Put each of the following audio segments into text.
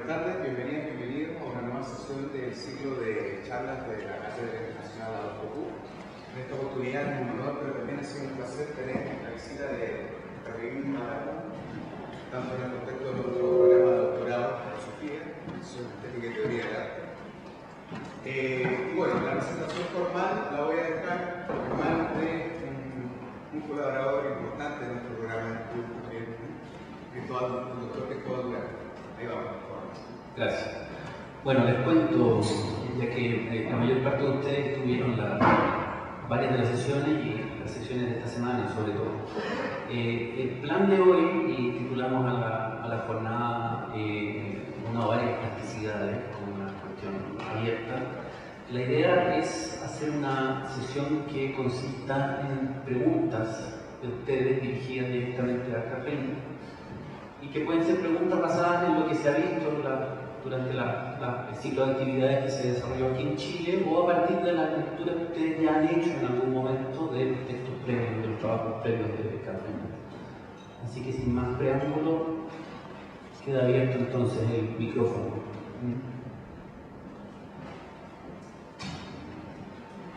Buenas tardes, bienvenidos a una nueva sesión del ciclo de charlas de la Cátedra Internacional Adolfo Couve. En esta oportunidad es un honor, pero también ha sido un placer tener la visita de Malabou, tanto en el contexto de nuestro programa de doctorado en filosofía, en estética y teoría del arte. Y bueno, la presentación formal la voy a dejar en manos de un colaborador importante de nuestro programa de estudio también, el doctor Cristóbal Durán. Ahí vamos. Gracias. Bueno, les cuento, ya que la mayor parte de ustedes tuvieron varias de las sesiones y las sesiones de esta semana sobre todo. El plan de hoy, y titulamos a la jornada una o varias plasticidades, como una cuestión abierta. La idea es hacer una sesión que consista en preguntas de ustedes dirigidas directamente a Catherine, y que pueden ser preguntas basadas en lo que se ha visto durante el ciclo de actividades que se desarrolló aquí en Chile, o a partir de las lecturas que ustedes ya han hecho en algún momento de los textos previos, de los trabajos previos de Catherine. Así que sin más preámbulo, queda abierto entonces el micrófono.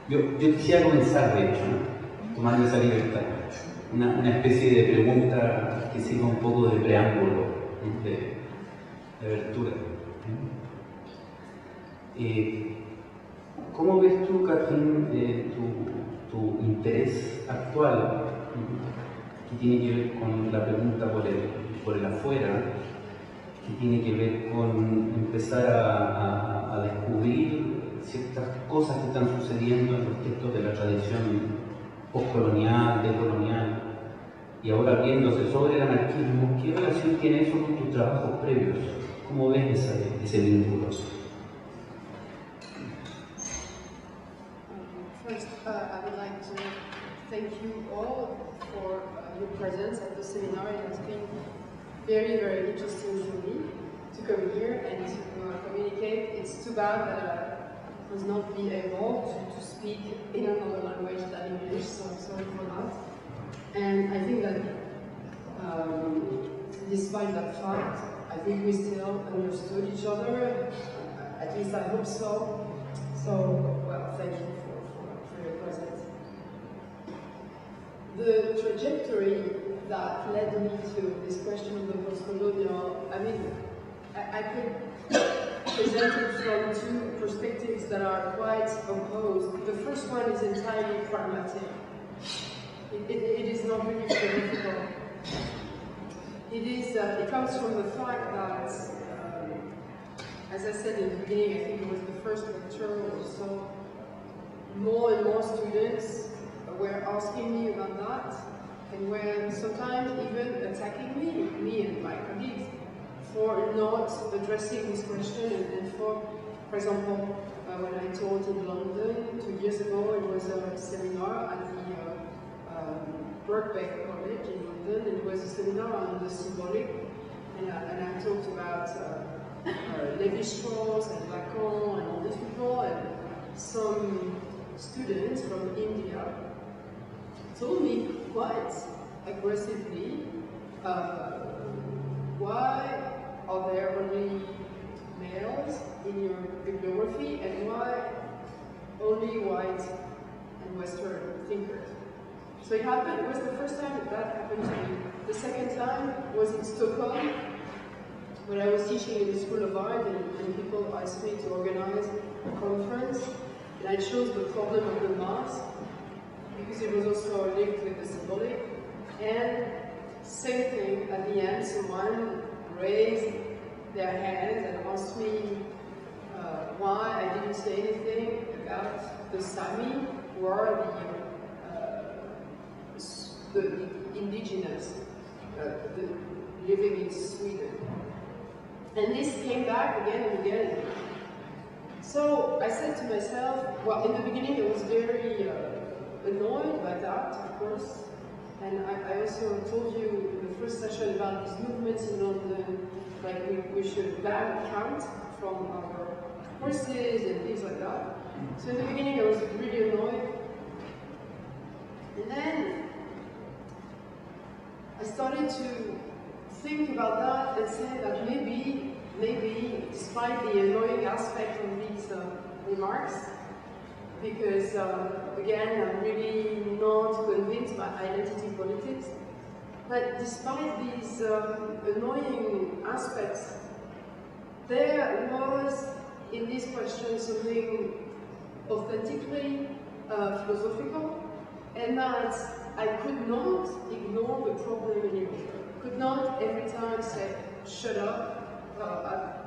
Yo quisiera comenzar, de hecho, tomando esa libertad, una especie de pregunta que sirva un poco de preámbulo, de abertura. ¿Cómo ves tú, Catherine, tu interés actual, que tiene que ver con la pregunta por el afuera, que tiene que ver con empezar a descubrir ciertas cosas que están sucediendo en los textos de la tradición postcolonial, decolonial, y ahora viéndose sobre el anarquismo? ¿Qué relación tiene eso con tus trabajos previos? ¿Cómo ves ese vínculo? First, I would like to thank you all for your presence at the seminar. It has been very, very interesting for me to come here and to communicate. It's too bad that I was not be able to speak in another language than English, so I'm sorry for that. And I think that despite that fact, I think we still understood each other, at least I hope so. So, well, thank you for your presence. The trajectory that led me to this question of the post-colonial, I mean, I could present it from two perspectives that are quite opposed. The first one is entirely pragmatic. It is not really political. It comes from the fact that, as I said in the beginning, I think it was the first lecture or so, more and more students were asking me about that, and were sometimes even attacking me and my colleagues, for not addressing this question, and for example, when I taught in London 2 years ago, it was a seminar at the Birkbeck College in London. It was a seminar on the symbolic, and I talked about Lévi-Strauss and Lacan and all these people, and some students from India told me quite aggressively, why are there only males in your bibliography, and why only white and Western thinkers? So it happened. It was the first time that happened to me. The second time was in Stockholm, when I was teaching in the School of Art, and people asked me to organize a conference, and I chose the problem of the mask, because it was also linked with the symbolic. And same thing, at the end, someone raised their hands and asked me why I didn't say anything about the Sami, who are the indigenous living in Sweden. And this came back again and again. So I said to myself, well, in the beginning I was very annoyed by that, of course. And I also told you in the first session about these movements in London, like we should ban Kant from our courses and things like that. So in the beginning I was really annoyed. And then I started to think about that and say that maybe maybe, despite the annoying aspect of these remarks, because again, I'm really not convinced by identity politics, but despite these annoying aspects, there was in this question something authentically philosophical, and that I could not ignore the problem anymore. Could not every time say, shut up,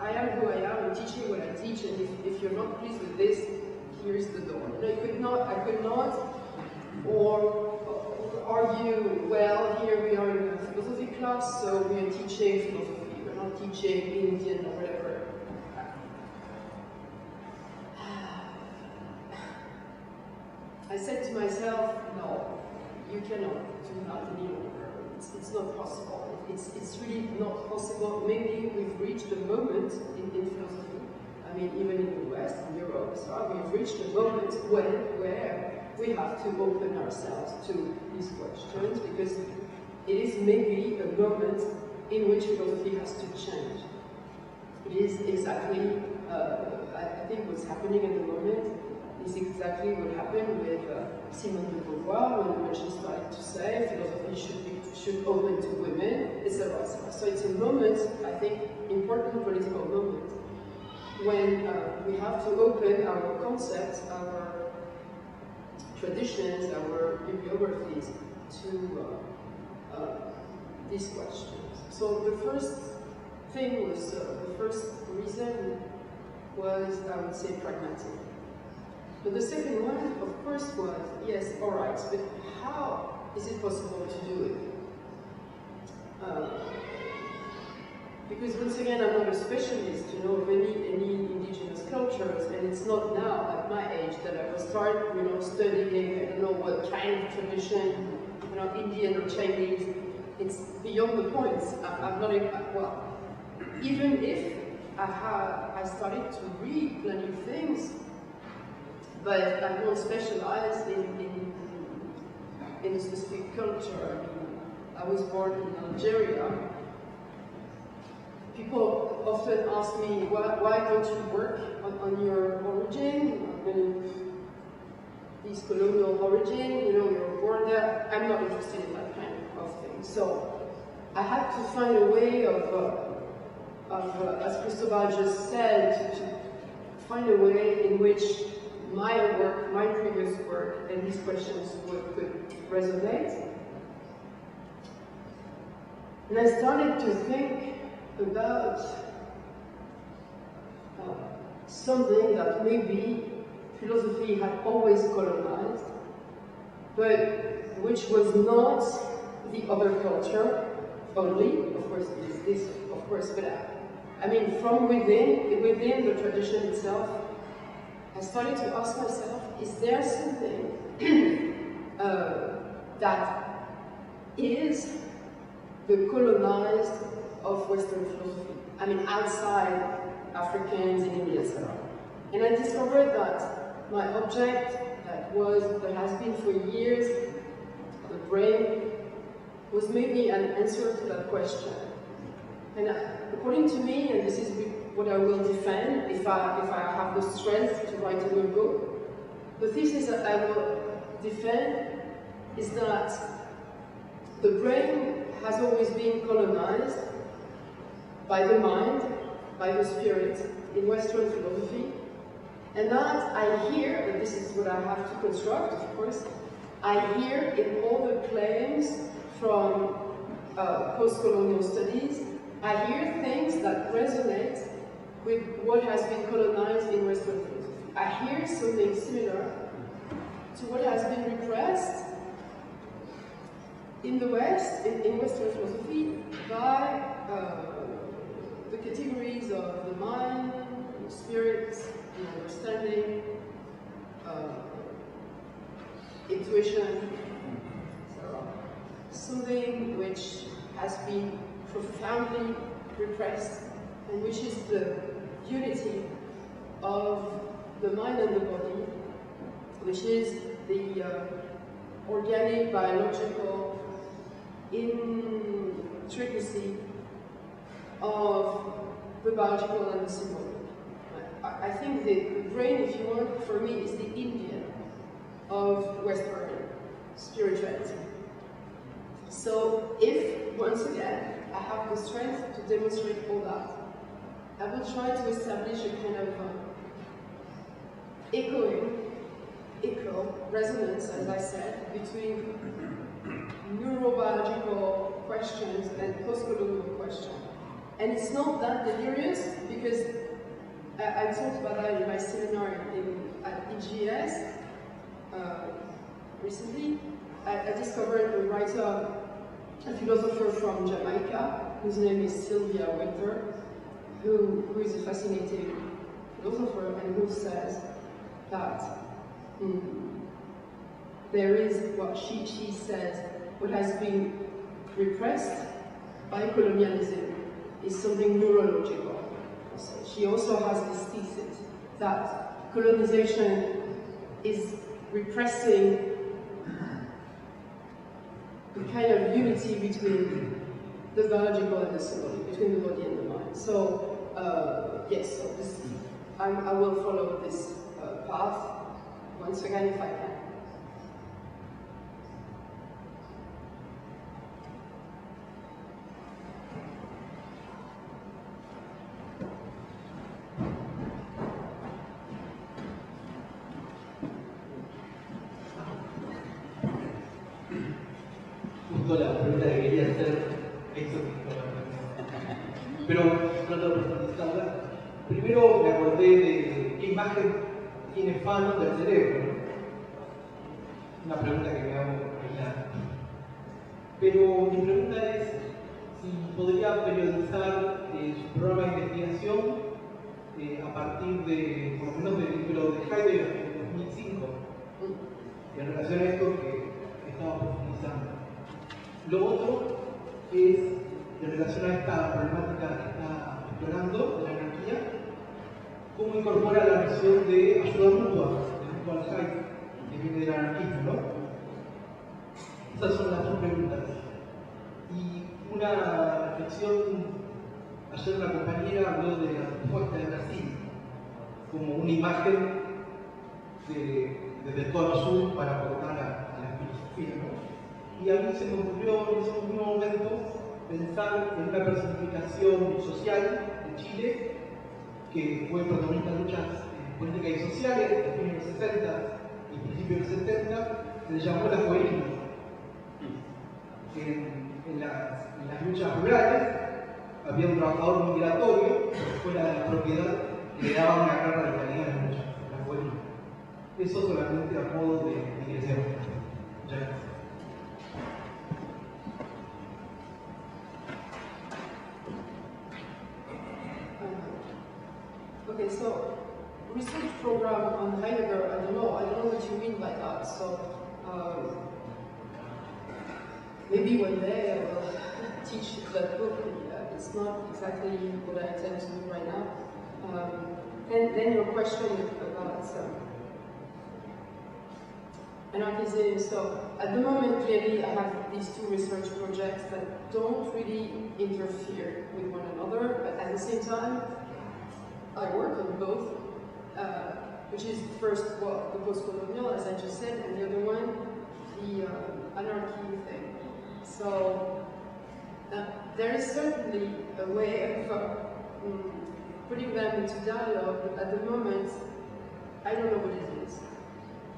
I am who I am, I'm teaching what I teach, and if you're not pleased with this, here's the door. No, I could not, or argue, well, here we are in a philosophy class, so we are teaching philosophy, we're not teaching Indian or whatever. I said to myself, no, you cannot do that any longer. It's not possible. It's really not possible. Maybe we've reached a moment in philosophy, I mean, even in the West, in Europe, so we've reached a moment where we have to open ourselves to these questions, because it is maybe a moment in which philosophy has to change. It is exactly, I think what's happening at the moment is exactly what happened with Simone de Beauvoir when she started to say philosophy should open to women, etc. So it's a moment, I think, important political moment, when we have to open our concepts, our traditions, our bibliographies to these questions. So the first thing was, the first reason was, I would say, pragmatic. But the second one, of course, was, yes, all right, but how is it possible to do it? Because once again, I'm not a specialist, of any indigenous cultures, and it's not now, at my age, that I will start, studying, I don't know what kind of tradition, Indian or Chinese. It's beyond the points. I'm not, well, even if I started to read plenty of things, but I'm not specialized in a specific culture. I was born in Algeria. People often ask me, why don't you work on your origin, this colonial origin, you're born there. I'm not interested in that kind of thing. So I had to find a way of as Cristobal just said, to find a way in which my work, my previous work, and these questions could resonate. And I started to think about something that maybe philosophy had always colonized, but which was not the other culture only. Of course, it is this, of course, but I mean, from within the tradition itself, I started to ask myself, is there something that is the colonized of Western philosophy? I mean, outside Africans in India, etc. And I discovered that my object, that has been for years, the brain, was maybe an answer to that question. And according to me, and this is what I will defend if I have the strength to write a new book, the thesis that I will defend is that the brain has always been colonized by the mind, by the spirit in Western philosophy, and that I hear, and this is what I have to construct, of course, I hear in all the claims from post-colonial studies, I hear things that resonate with what has been colonized in Western philosophy. I hear something similar to what has been repressed in the West, in Western philosophy, by the categories of the mind, the spirit, the understanding, intuition, etc. Something which has been profoundly repressed, and which is the unity of the mind and the body, which is the organic, biological intricacy of the biological and the symbolic. I think the brain, if you want, for me, is the Indian of Western spirituality. So if, once again, I have the strength to demonstrate all that, I will try to establish a kind of echo, resonance, as I said, between neurobiological questions and post-colonial questions. And it's not that delirious, because I talked about that in my seminar at EGS recently. I discovered a writer, a philosopher from Jamaica, whose name is Sylvia Winter, who is a fascinating philosopher and who says that there is what she says, what has been repressed by colonialism is something neurological. She also has this thesis that colonization is repressing the kind of unity between the biological and the symbolic, between the body and the mind. So, yes, so this, I will follow this path once again if I can. La pregunta que quería hacer pero trato de profundizarla. Primero me acordé de qué imagen tiene Fanon del cerebro, ¿no? Una pregunta que me hago bailar. Pero mi pregunta es si podría periodizar su programa de investigación a partir de, por lo menos del libro de Heidegger en 2005, en relación a esto que estaba profundizando. Lo otro es, en relación a esta problemática que está explorando, de la anarquía, cómo incorpora la noción de ayuda mutua, de mutual aid, que viene del anarquismo, ¿no? Esas son las dos preguntas. Y una reflexión, ayer una compañera habló de la respuesta de Brasil, como una imagen del cono sur para aportar a la filosofía, ¿no? Y a mí se me ocurrió en ese mismo momento pensar en una personificación social de Chile que fue protagonista de luchas políticas y sociales en los 60 y principios de los 70, se le llamó la juvenil. En las luchas rurales había un trabajador migratorio fuera de la propiedad que le daba una gran radicalidad a la lucha, la juvenil. Eso solamente a modo de digresión. Muchas gracias. Okay, so research program on Heidegger, I don't know what you mean by that. So maybe one day I will teach that book. It's not exactly what I intend to do right now. And then your question about anarchism. So at the moment, clearly, I have these two research projects that don't really interfere with one another, but at the same time, I work on both, which is first, well, the post-colonial, as I just said, and the other one, the anarchy thing. So there is certainly a way of putting them into dialogue, but at the moment, I don't know what it is.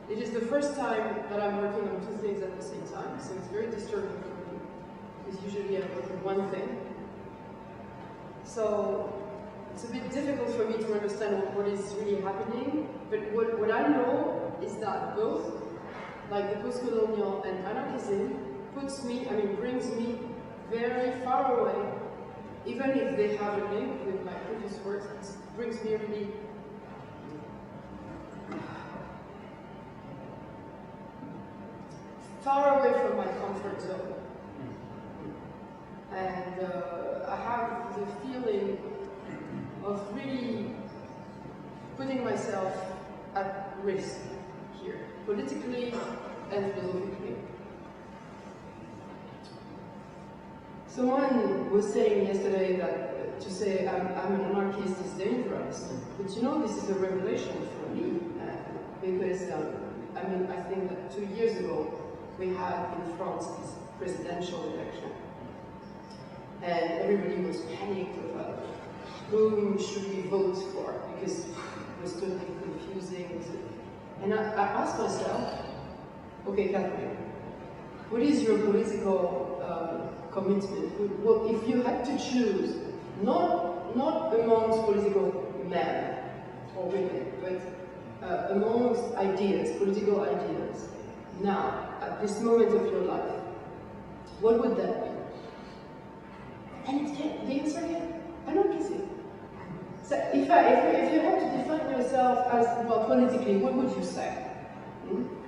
It is the first time that I'm working on two things at the same time, so it's very disturbing for me, because usually I work on one thing. So it's a bit difficult for me to understand what is really happening, but what I know is that both, like the post-colonial and anarchism, brings me very far away, even if they have a link with my previous works, it brings me really far away from my comfort zone. And I have the feeling of really putting myself at risk here, politically and philosophically. Someone was saying yesterday that to say I'm an anarchist is dangerous, but you know, this is a revelation for me, because I mean, I think that 2 years ago we had in France this presidential election, and everybody was panicked about whom should we vote for, because it was totally confusing. And I asked myself, okay, Catherine, what is your political commitment? Well, if you had to choose, not amongst political men or women, but amongst ideas, political ideas, now, at this moment of your life, what would that be? And the answer is anarchism. So if you had to define yourself as, well, politically, what would you say?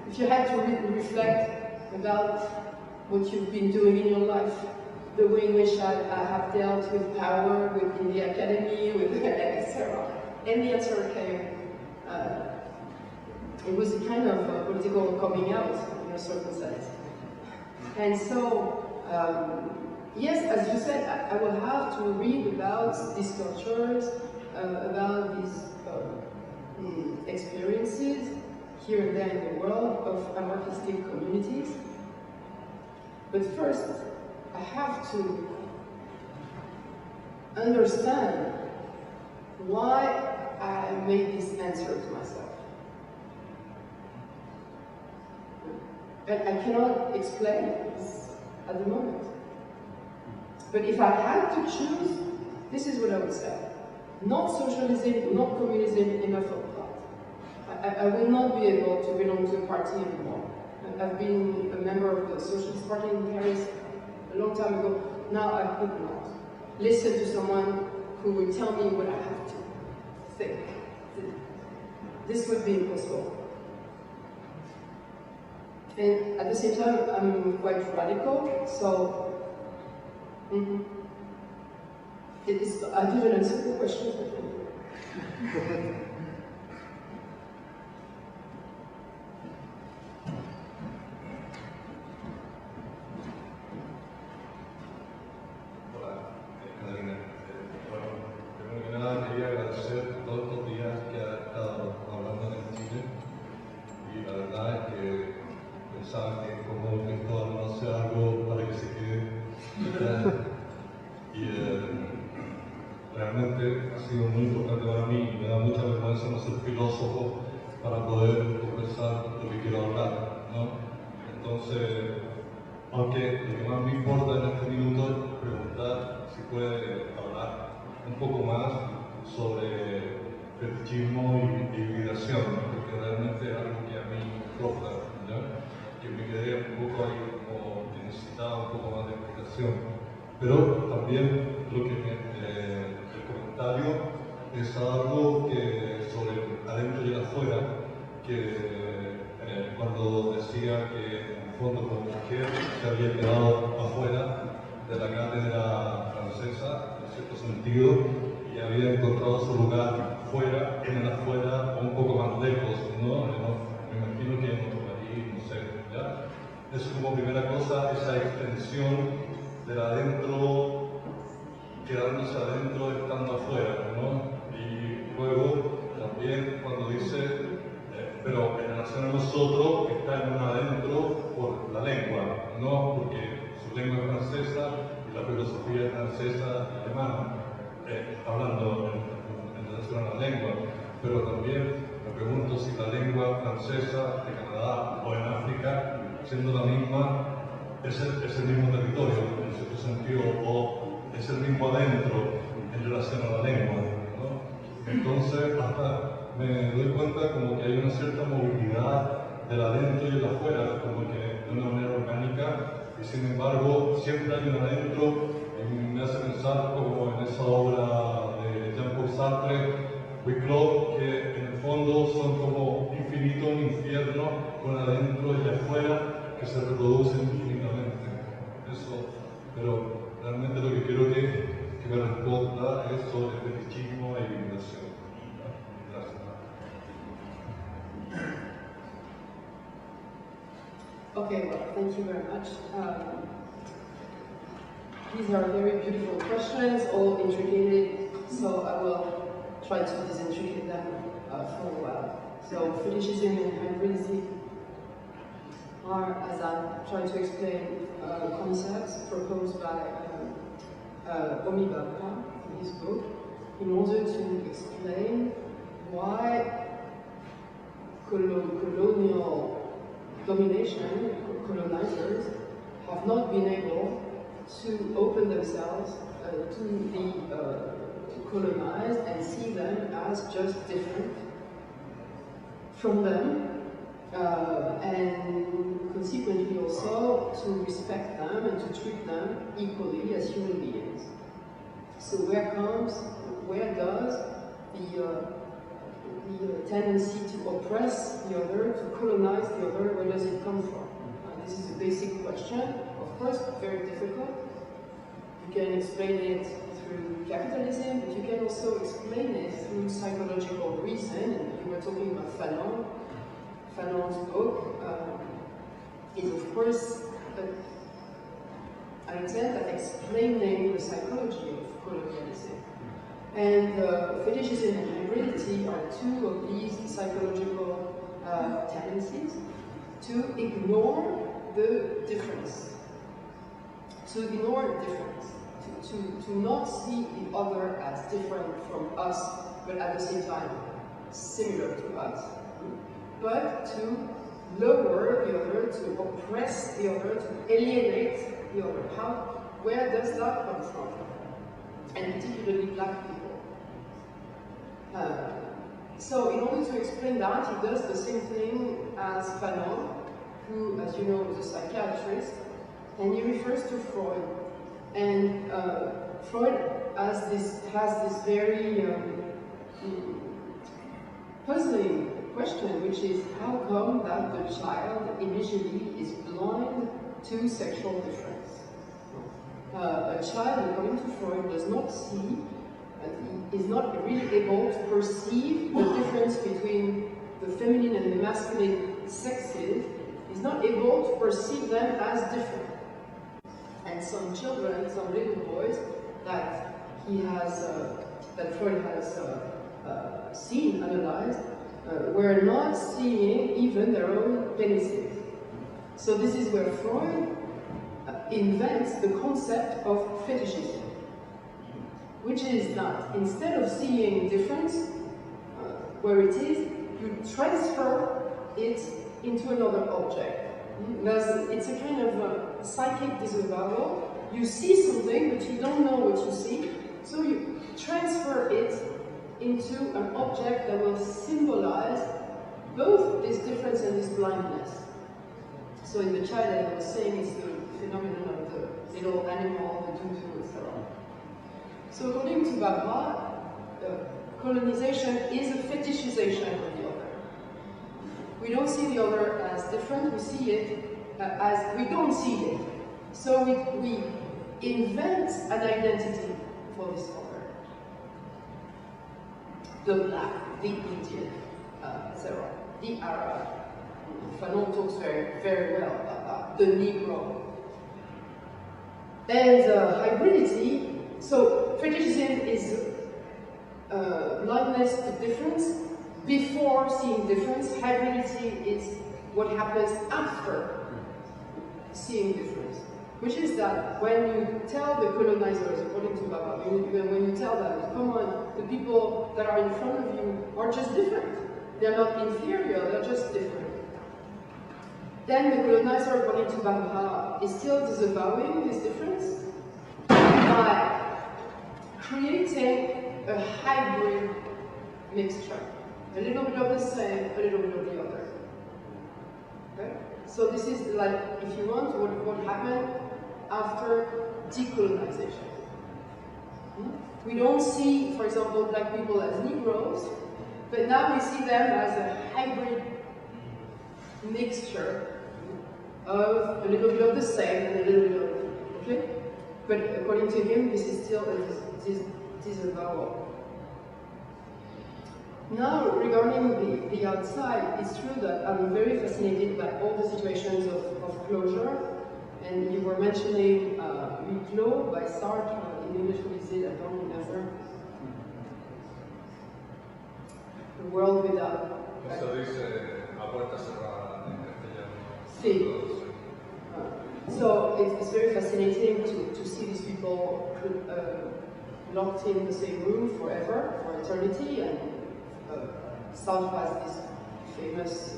If you had to reflect about what you've been doing in your life, the way in which I have dealt with power, in the academy, with etc. And the answer came, it was a kind of political coming out in a certain sense. And so, yes, as you said, I will have to read about these cultures, about these experiences here and there in the world of anarchistic communities. But first, I have to understand why I made this answer to myself. And I cannot explain this at the moment. But if I had to choose, this is what I would say. Not socialism, not communism, enough of that. I will not be able to belong to a party anymore. I've been a member of the Socialist Party in Paris a long time ago. Now I could not listen to someone who would tell me what I have to think. This would be impossible. And at the same time, I'm quite radical, so I didn't answer the question. Hola, Catalina. Bueno, primero que nada quería agradecer todos estos días que ha estado hablando en Chile, y la verdad es que pensaba que como esto no sea algo para que se quede y realmente ha sido muy importante para mí y me da mucha vergüenza no ser filósofo para poder conversar lo que quiero hablar, ¿no? Entonces, aunque lo que más me importa en este minuto es preguntar si puede hablar un poco más sobre fetichismo y hibridación, porque realmente es algo que a mí me importa, ¿ya? Que me quedé un poco ahí como que necesitaba un poco más de explicación. Pero también lo que el comentario es algo que sobre el adentro y el afuera, que cuando decía que en el fondo como mujer se había quedado afuera de la cátedra francesa, en cierto sentido, y había encontrado su lugar fuera, en el afuera, un poco más lejos, ¿no? Me imagino que en otro país, no sé, ¿ya? Eso como primera cosa, esa extensión del adentro, quedándose adentro estando afuera, ¿no? Y luego también cuando dice, pero en relación a nosotros está en un adentro por la lengua, ¿no? Porque su lengua es francesa y la filosofía es francesa y alemana, hablando en relación a la lengua, pero también me pregunto si la lengua francesa de Canadá o en África, siendo la misma, es el mismo territorio, en cierto sentido, o es el mismo adentro en relación a la lengua, ¿no? Entonces, hasta me doy cuenta como que hay una cierta movilidad del adentro y el afuera, como que de una manera orgánica, y sin embargo, siempre hay un adentro, y me hace pensar como en esa obra de Jean-Paul Sartre, Wicklow, que en el fondo son como infinito, un infierno, con adentro y afuera, que se reproducen infinitamente. Eso, pero realmente lo que quiero que me responda es sobre fetichismo e hibridación. Gracias. Okay, well, thank you very much. These are very beautiful questions, all intricated, so I will try to disintricate them for a while. So fetishism and hybridity are, as I try to explain, concepts proposed by Omi Baba in his book, in order to explain why colonial domination, colonizers, have not been able to open themselves to the colonized and see them as just different from them, and consequently also to respect them and to treat them equally as human beings. So where does the tendency to oppress the other, to colonize the other, where does it come from? This is a basic question, of course, very difficult. You can explain it through capitalism, but you can also explain it through psychological reason. And you were talking about Fanon. Fanon's book is, of course, an attempt at explaining the psychology of colonialism. And fetishism and hybridity are two of these psychological tendencies to ignore the difference. To ignore difference. To not see the other as different from us, but at the same time similar to us. But to lower the other, to oppress the other, to alienate the other. Where does that come from? And particularly black people. So in order to explain that, he does the same thing as Fanon, who, as you know, is a psychiatrist, and he refers to Freud. And Freud has this very puzzling question, which is how come that the child initially is blind to sexual difference? A child, according to Freud, does not see, is not really able to perceive the difference between the feminine and the masculine sexes, is not able to perceive them as different. And some children, some little boys that he has, that Freud has seen, analyzed, were not seeing even their own penises. So this is where Freud invents the concept of fetishism, which is that instead of seeing difference where it is, you transfer it into another object. It's a kind of psychic disavowal. You see something, but you don't know what you see, so you transfer it into an object that will symbolize both this difference and this blindness. So in the child, as I was saying, it's the phenomenon of the little animal, the tutu, etc. So according to Baba, colonization is a fetishization of the other. We don't see the other as different, we see it as we don't see it. So we invent an identity for this other. The black, the Indian, etc. The Arab. Fanon talks very, very well about the Negro. And hybridity, so fetishism is blindness to difference. Before seeing difference, hybridity is what happens after seeing difference. Which is that when you tell the colonizers, according to Baba, when you tell them, come on, the people that are in front of you are just different. They're not inferior, they're just different. Then the colonizer, according to Baba, is still disavowing this difference by creating a hybrid mixture. A little bit of the same, a little bit of the other. Okay? So this is like, if you want, what happened after decolonization. We don't see, for example, black people as Negroes, but now we see them as a hybrid mixture of a little bit of the same and a little bit of, okay? But according to him, this is still a disavowal. Now, regarding the outside, it's true that I'm very fascinated by all the situations of closure, And you were mentioning huis clos by Sartre. In English, what is it? I don't remember. The world without. Eso dice a puerta cerrada en castellano. Sí. So it's very fascinating to see these people locked in the same room forever, for eternity, and Sartre has this famous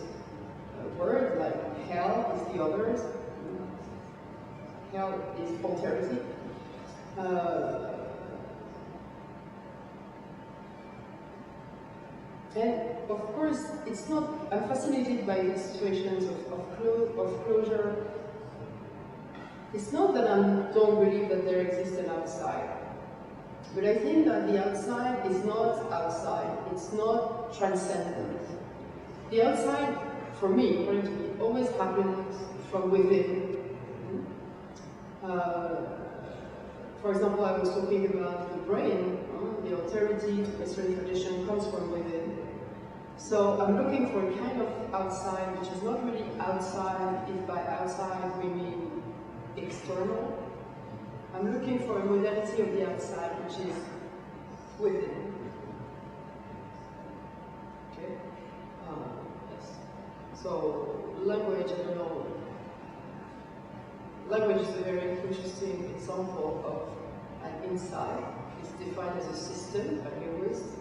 word like hell is the others. Hell is alterity. And of course, it's not. I'm fascinated by these situations of closure. It's not that I don't believe that there exists an outside, but I think that the outside is not outside. It's not transcendent. The outside, for me, according to me, always happens from within. For example, I was talking about the brain. The alterity to Western tradition comes from within. So I'm looking for a kind of outside, which is not really outside, if by outside we mean external. I'm looking for a modality of the outside, which is within. Okay? Yes. So language, I don't know. Language is a very interesting example of an inside. It's defined as a system by linguists,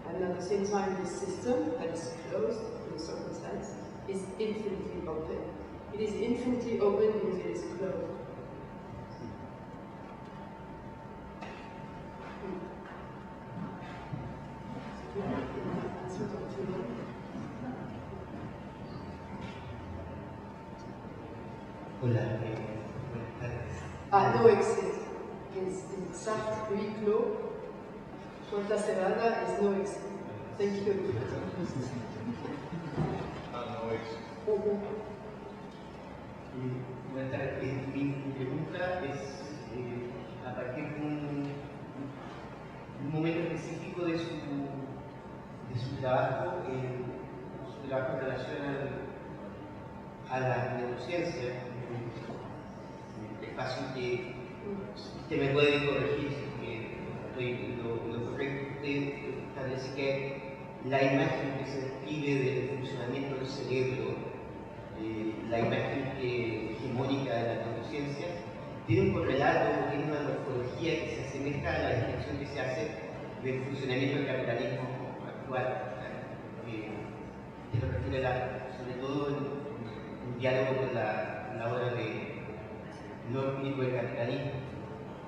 and at the same time, this system that is closed in a certain sense is infinitely open. It is infinitely open because it is closed. Hola, buenas tardes. No exit. It's Sartre, huis clos. Puerta cerrada is no exit. Thank you. No es. Buenas tardes. Mi pregunta es a partir de un momento específico de su trabajo en relación a la neurociencia, en el espacio que usted me puede corregir si estoy lo correcto. Usted establece que la imagen que se describe del funcionamiento del cerebro, la imagen hegemónica de la neurociencia, tiene un correlato, tiene una morfología que se asemeja a la descripción que se hace del funcionamiento del capitalismo actual. Que lo refiere sobre todo en diálogo con la obra de no empírico del capitalismo.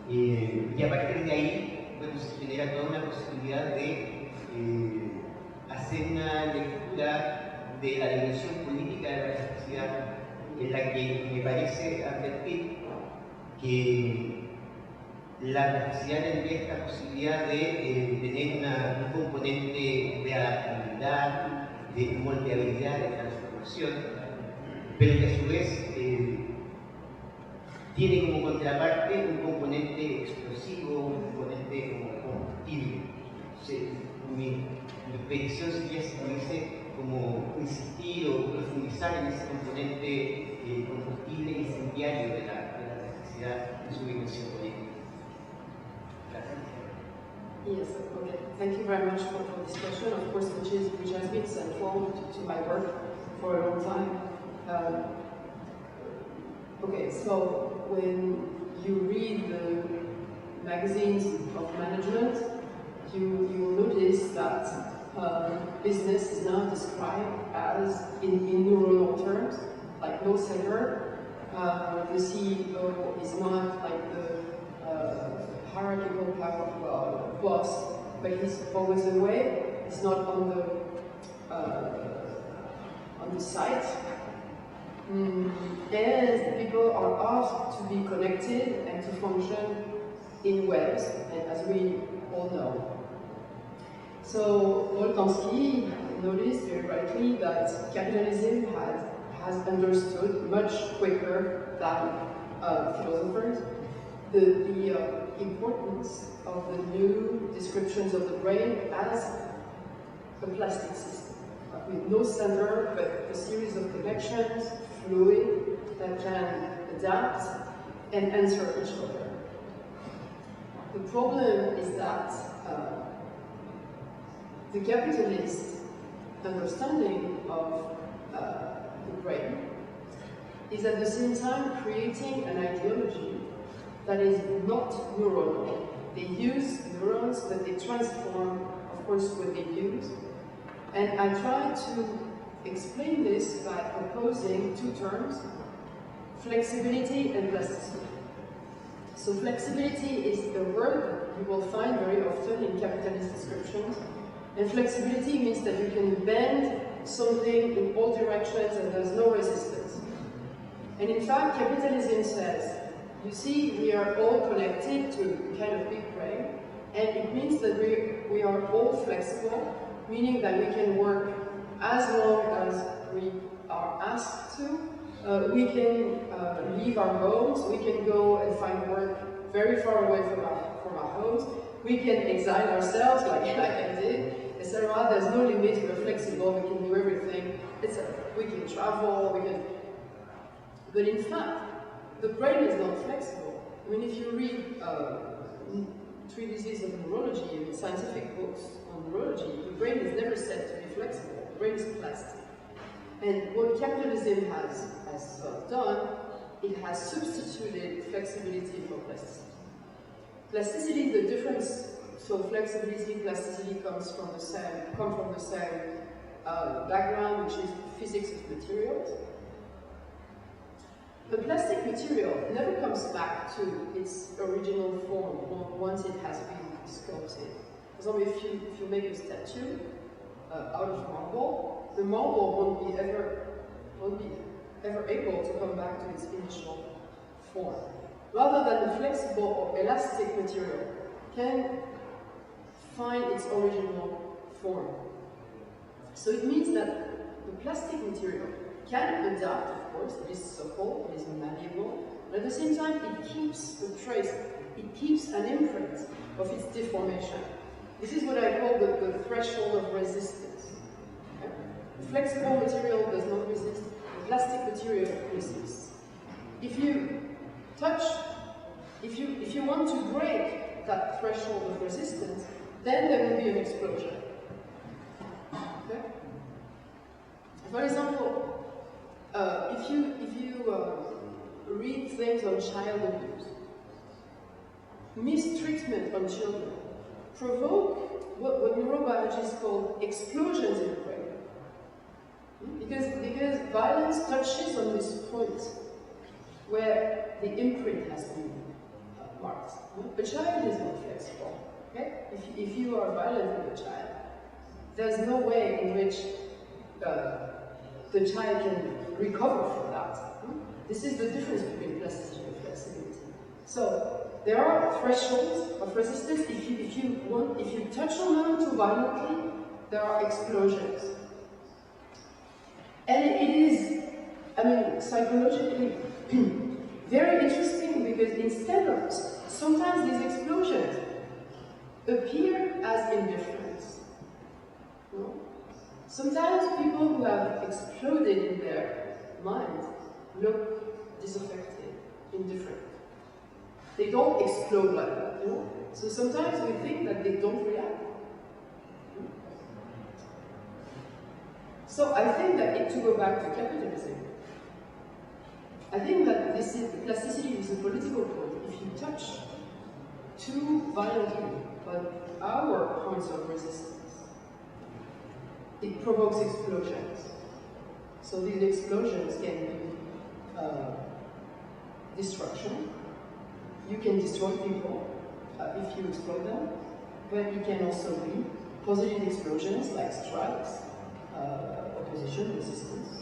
Y a partir de ahí, bueno, se genera toda una posibilidad de hacer una lectura de la dimensión política de la plasticidad, en la que me parece advertir que la plasticidad tendría esta posibilidad de tener un componente de adaptabilidad, de moldeabilidad, de transformación, pero que a su vez tiene como contraparte un componente explosivo, un componente como combustible. Mi petición sería, si pudiese, como insistir o profundizar en ese componente combustible incendiario de la plasticidad en su dimensión política. Gracias. Yes, okay. Thank you very much for this question, of course, which has been central to my work for a long time. Okay, so when you read the magazines of management, you will notice that business is now described as, in neuronal terms, like no center. The CEO is not like the hierarchical boss, but he's always away. He's not on the site. And people are asked to be connected and to function in webs, and as we all know. So Boltanski noticed very rightly that capitalism has understood much quicker than philosophers the importance of the new descriptions of the brain as a plastic system, with no center but a series of connections, fluid, that can adapt and answer each other. The problem is that the capitalist understanding of the brain is at the same time creating an ideology that is not neuronal. They use neurons, but they transform, of course, what they use. And I try to explain this by proposing two terms, flexibility and plasticity. So flexibility is a word that you will find very often in capitalist descriptions. And flexibility means that you can bend something in all directions and there's no resistance. And in fact, capitalism says, you see, we are all connected to a kind of big brain, and it means that we are all flexible, meaning that we can work as long as we are asked to. We can leave our homes, we can go and find work very far away from our homes, we can exile ourselves like I did, etc. There's no limit, we're flexible, we can do everything, etc. We can travel, we can... But in fact, the brain is not flexible. I mean, if you read treatises of neurology and scientific books on neurology, the brain is never said to be flexible. The brain is plastic. And what capitalism has done, it has substituted flexibility for plasticity. Plasticity, the difference, so flexibility, plasticity come from the same background, which is physics of materials. The plastic material never comes back to its original form once it has been sculpted. For example, if you make a statue out of marble, the marble won't be ever able to come back to its initial form. Rather than the flexible or elastic material can find its original form. So it means that the plastic material can adapt, of course, it is supple, it is malleable, but at the same time it keeps a trace, it keeps an imprint of its deformation. This is what I call the threshold of resistance. Okay? The flexible material does not resist, the plastic material resists. If you touch, if you want to break that threshold of resistance, then there will be an explosion. Okay? For example, if you read things on child abuse, mistreatment on children provoke what neurobiologists call explosions in the brain. Because violence touches on this point where the imprint has been marked. A child is not flexible. Okay? If you are violent with a child, there's no way in which the child can recover from that. This is the difference between plasticity and flexibility. So there are thresholds of resistance. If you touch on them too violently, there are explosions. And it is, I mean, psychologically very interesting because instead of, sometimes these explosions appear as indifference. No? Sometimes people who have exploded in their mind look disaffected, indifferent. They don't explode like that, you know? So sometimes we think that they don't react. So I think that to go back to capitalism, I think that plasticity is a political point. If you touch too violently on our points of resistance, it provokes explosions. So these explosions can be destruction. You can destroy people if you explode them, but it can also be positive explosions like strikes, opposition, resistance.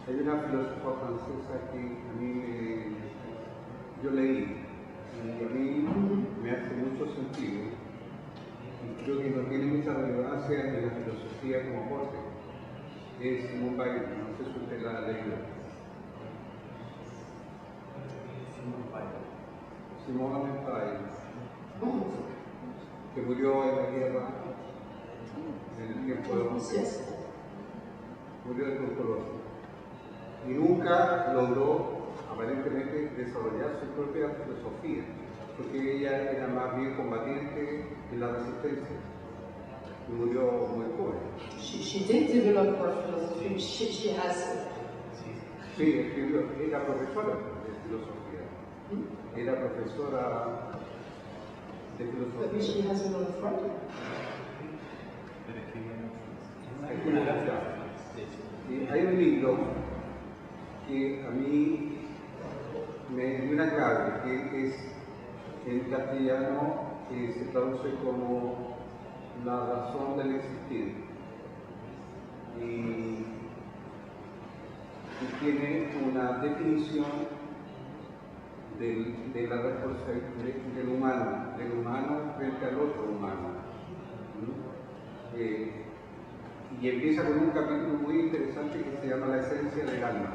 Hay una filósofa francesa que a mí yo leí y a mí me hace mucho sentido y creo que no tiene mucha relevancia en la filosofía como aporte. Es Simón Weil, no sé si usted la ha leído. Simón Weil, que murió en la guerra, en el tiempo de Moisés. Murió de tuberculosis. Y nunca logró, aparentemente, desarrollar su propia filosofía, porque ella era más bien combatiente en la resistencia. Y murió muy joven. She did develop her philosophy. She has. Sí, escribió, era profesora de filosofía. Era profesora de filosofía. But she has a lot of writing. Hay un libro que a mí me dio una clave, que es en castellano, que se traduce como la razón del existir. Y tiene una definición de la responsabilidad del humano frente al otro humano. Y empieza con un capítulo muy interesante que se llama La esencia del alma.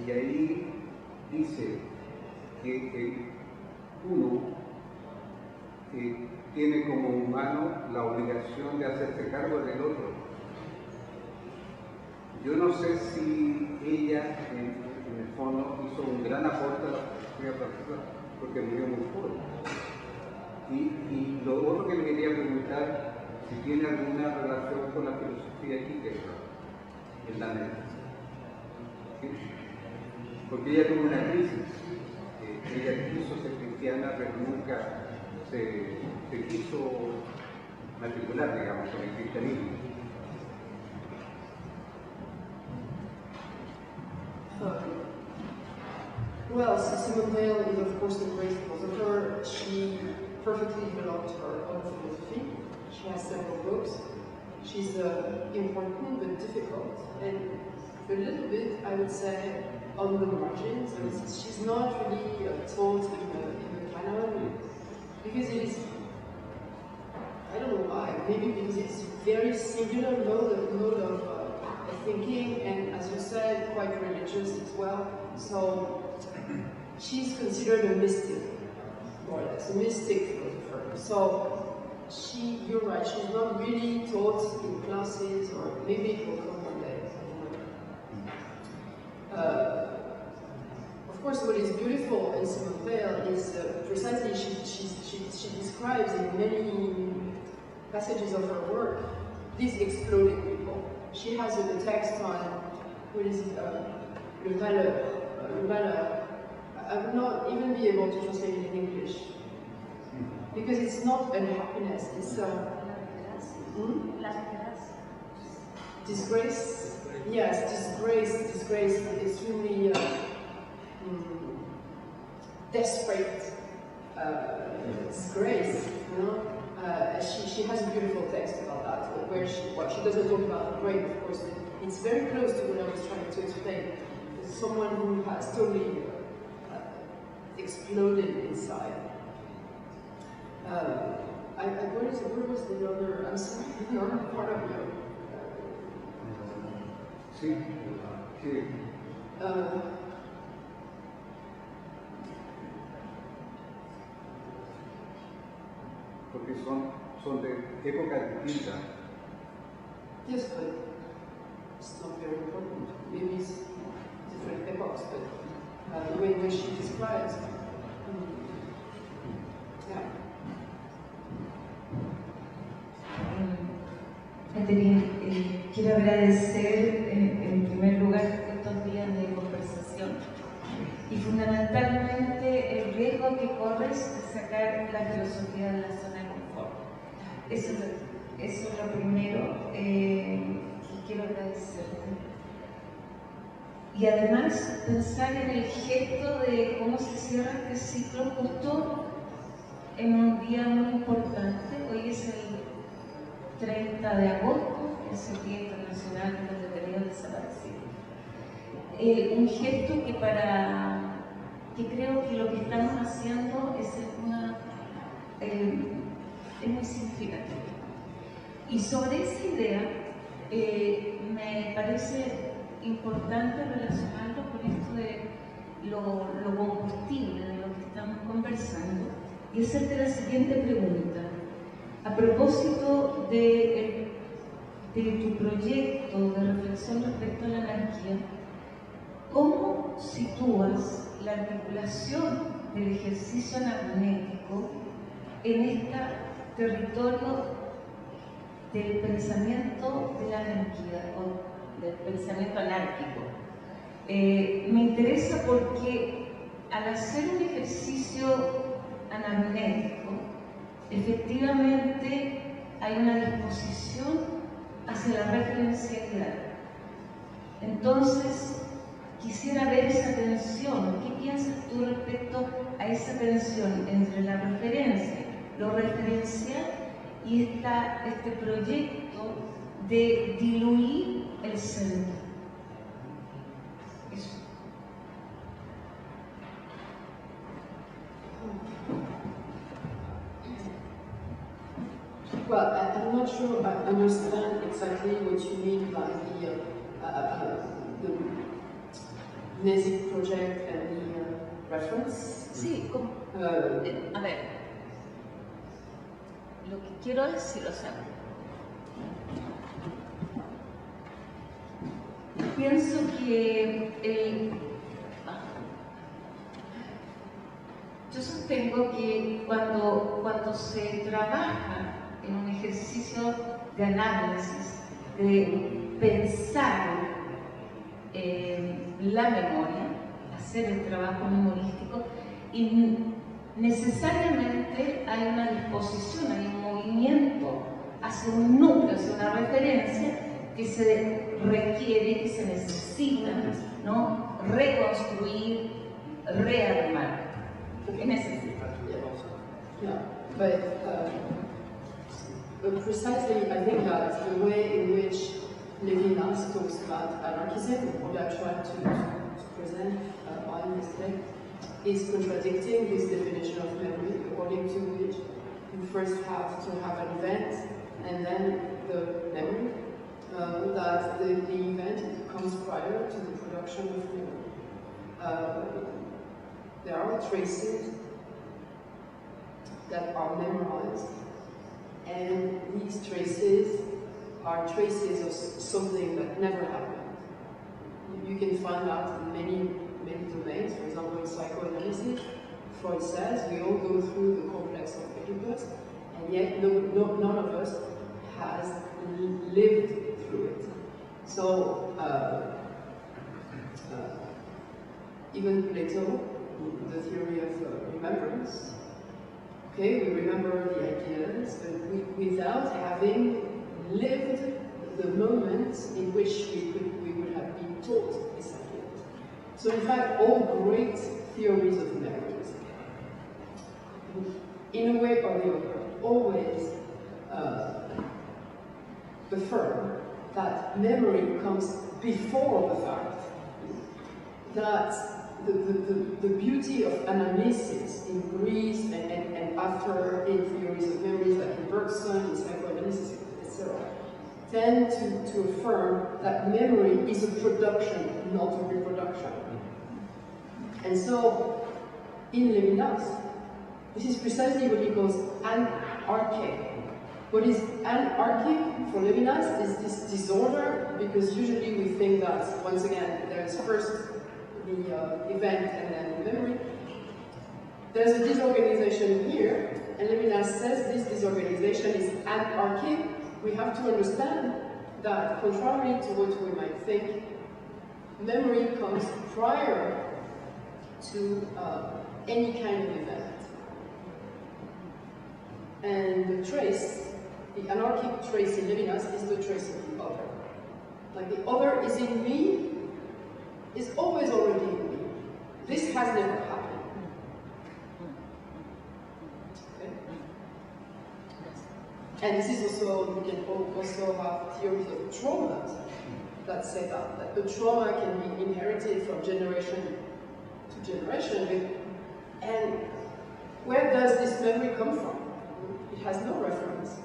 Y ahí dice que uno tiene como humano la obligación de hacerse cargo del otro. Yo no sé si ella, en el fondo, hizo un gran aporte a la filosofía particular, porque murió muy joven. Y lo otro que le quería preguntar, si tiene alguna relación con la filosofía química en la mente. ¿Sí? Porque ella tuvo una crisis. Ella quiso ser cristiana, pero nunca se quiso matricular, digamos, con el cristianismo. Well, Simone Weil is of course a great philosopher. She perfectly developed her own philosophy. She has several books. She's important but difficult, and a little bit, I would say, on the margins. She's not really taught in the canon, because it is, I don't know why, maybe because it's a very singular mode of thinking, and as you said, quite religious as well. So she's considered a mystic, more or less, a mystic philosopher. So you're right, she's not really taught in classes, or maybe it will come one day. Of course, what is beautiful in Simone Weil is precisely she describes in many passages of her work these exploding people. She has a text on, what is it, le malheur. I would not even be able to translate it in English, because it's not unhappiness, it's disgrace. Yes, disgrace, extremely desperate disgrace, you know. She has a beautiful text about that, where she doesn't talk about rape, of course, but it's very close to what I was trying to explain. Someone who has totally exploded inside. What was the other? I'm sorry, the other part of your. Sí. Porque son de épocas distintas. Yes, but it's not very important. Maybe it's different epochs, but the way in which she describes. Yeah. Caterina, quiero agradecer en primer lugar estos días de conversación y fundamentalmente el riesgo que corres de sacar la filosofía de la zona de confort. Eso es lo primero que quiero agradecerte. Y además pensar en el gesto de cómo se cierra este ciclo justo en un día muy importante. Hoy es el 30 de agosto, es el Día Internacional de los Detenidos Desaparecidos. Un gesto que creo que lo que estamos haciendo es es muy significativo. Y sobre esa idea, me parece importante relacionarlo con esto de lo combustible, de lo que estamos conversando, y hacerte la siguiente pregunta. A propósito de tu proyecto de reflexión respecto a la anarquía, ¿cómo sitúas la articulación del ejercicio anarquético en este territorio del pensamiento de la anarquía o del pensamiento anárquico? Me interesa porque al hacer un ejercicio anarquético, efectivamente hay una disposición hacia la referencialidad. Entonces, quisiera ver esa tensión. ¿Qué piensas tú respecto a esa tensión entre la referencia, lo referencial y este proyecto de diluir el centro? Eso. Well, I'm not sure I understand exactly what you mean by the NESIC project and the reference. Sí, como, a ver, lo que quiero decir, o sea, pienso que yo sostengo que cuando se trabaja en un ejercicio de análisis, de pensar la memoria, hacer el trabajo memorístico, y necesariamente hay una disposición, hay un movimiento hacia un núcleo, hacia una referencia que se requiere, que se necesita, ¿no? Reconstruir, rearmar. ¿Qué necesita? Yeah, but precisely, I think that the way in which Levinas talks about anarchism, what I tried to present on this day, is contradicting this definition of memory, according to which you first have to have an event and then the memory, that the event comes prior to the production of memory. There are traces that are memorized, and these traces are traces of something that never happened. You can find that in many domains. For example, in psychoanalysis, Freud says we all go through the complex of Oedipus, and yet none of us has lived through it. So even Plato, the theory of remembrance, okay, we remember the ideas, but without having lived the moment in which we would have been taught this idea. So in fact, all great theories of memories, in a way or the other, always affirm that memory comes before the fact, that the beauty of anamnesis in Greece and after in theories of memories like in Bergson, in psychoanalysis, etc., tend to affirm that memory is a production, not a reproduction. And so, in Levinas, this is precisely what he calls anarchic. What is anarchic for Levinas is this disorder, because usually we think that, once again, there is first the event and then the memory. There's a disorganization here, and Levinas says this disorganization is anarchic. We have to understand that, contrary to what we might think, memory comes prior to any kind of event. And the trace, the anarchic trace in Levinas is the trace of the other. Like the other is in me, is always already in me. This has never happened. Okay? And this is also, we can also have theories of traumas that say that the trauma can be inherited from generation to generation. And where does this memory come from? it has no reference.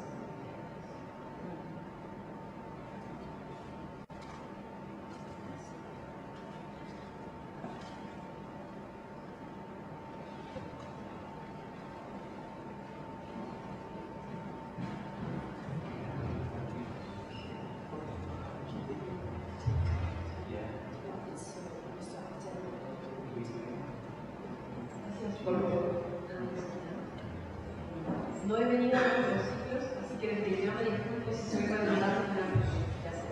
No he venido a los ciclos, así que desde que no me disculpo si soy redundante en la presentación.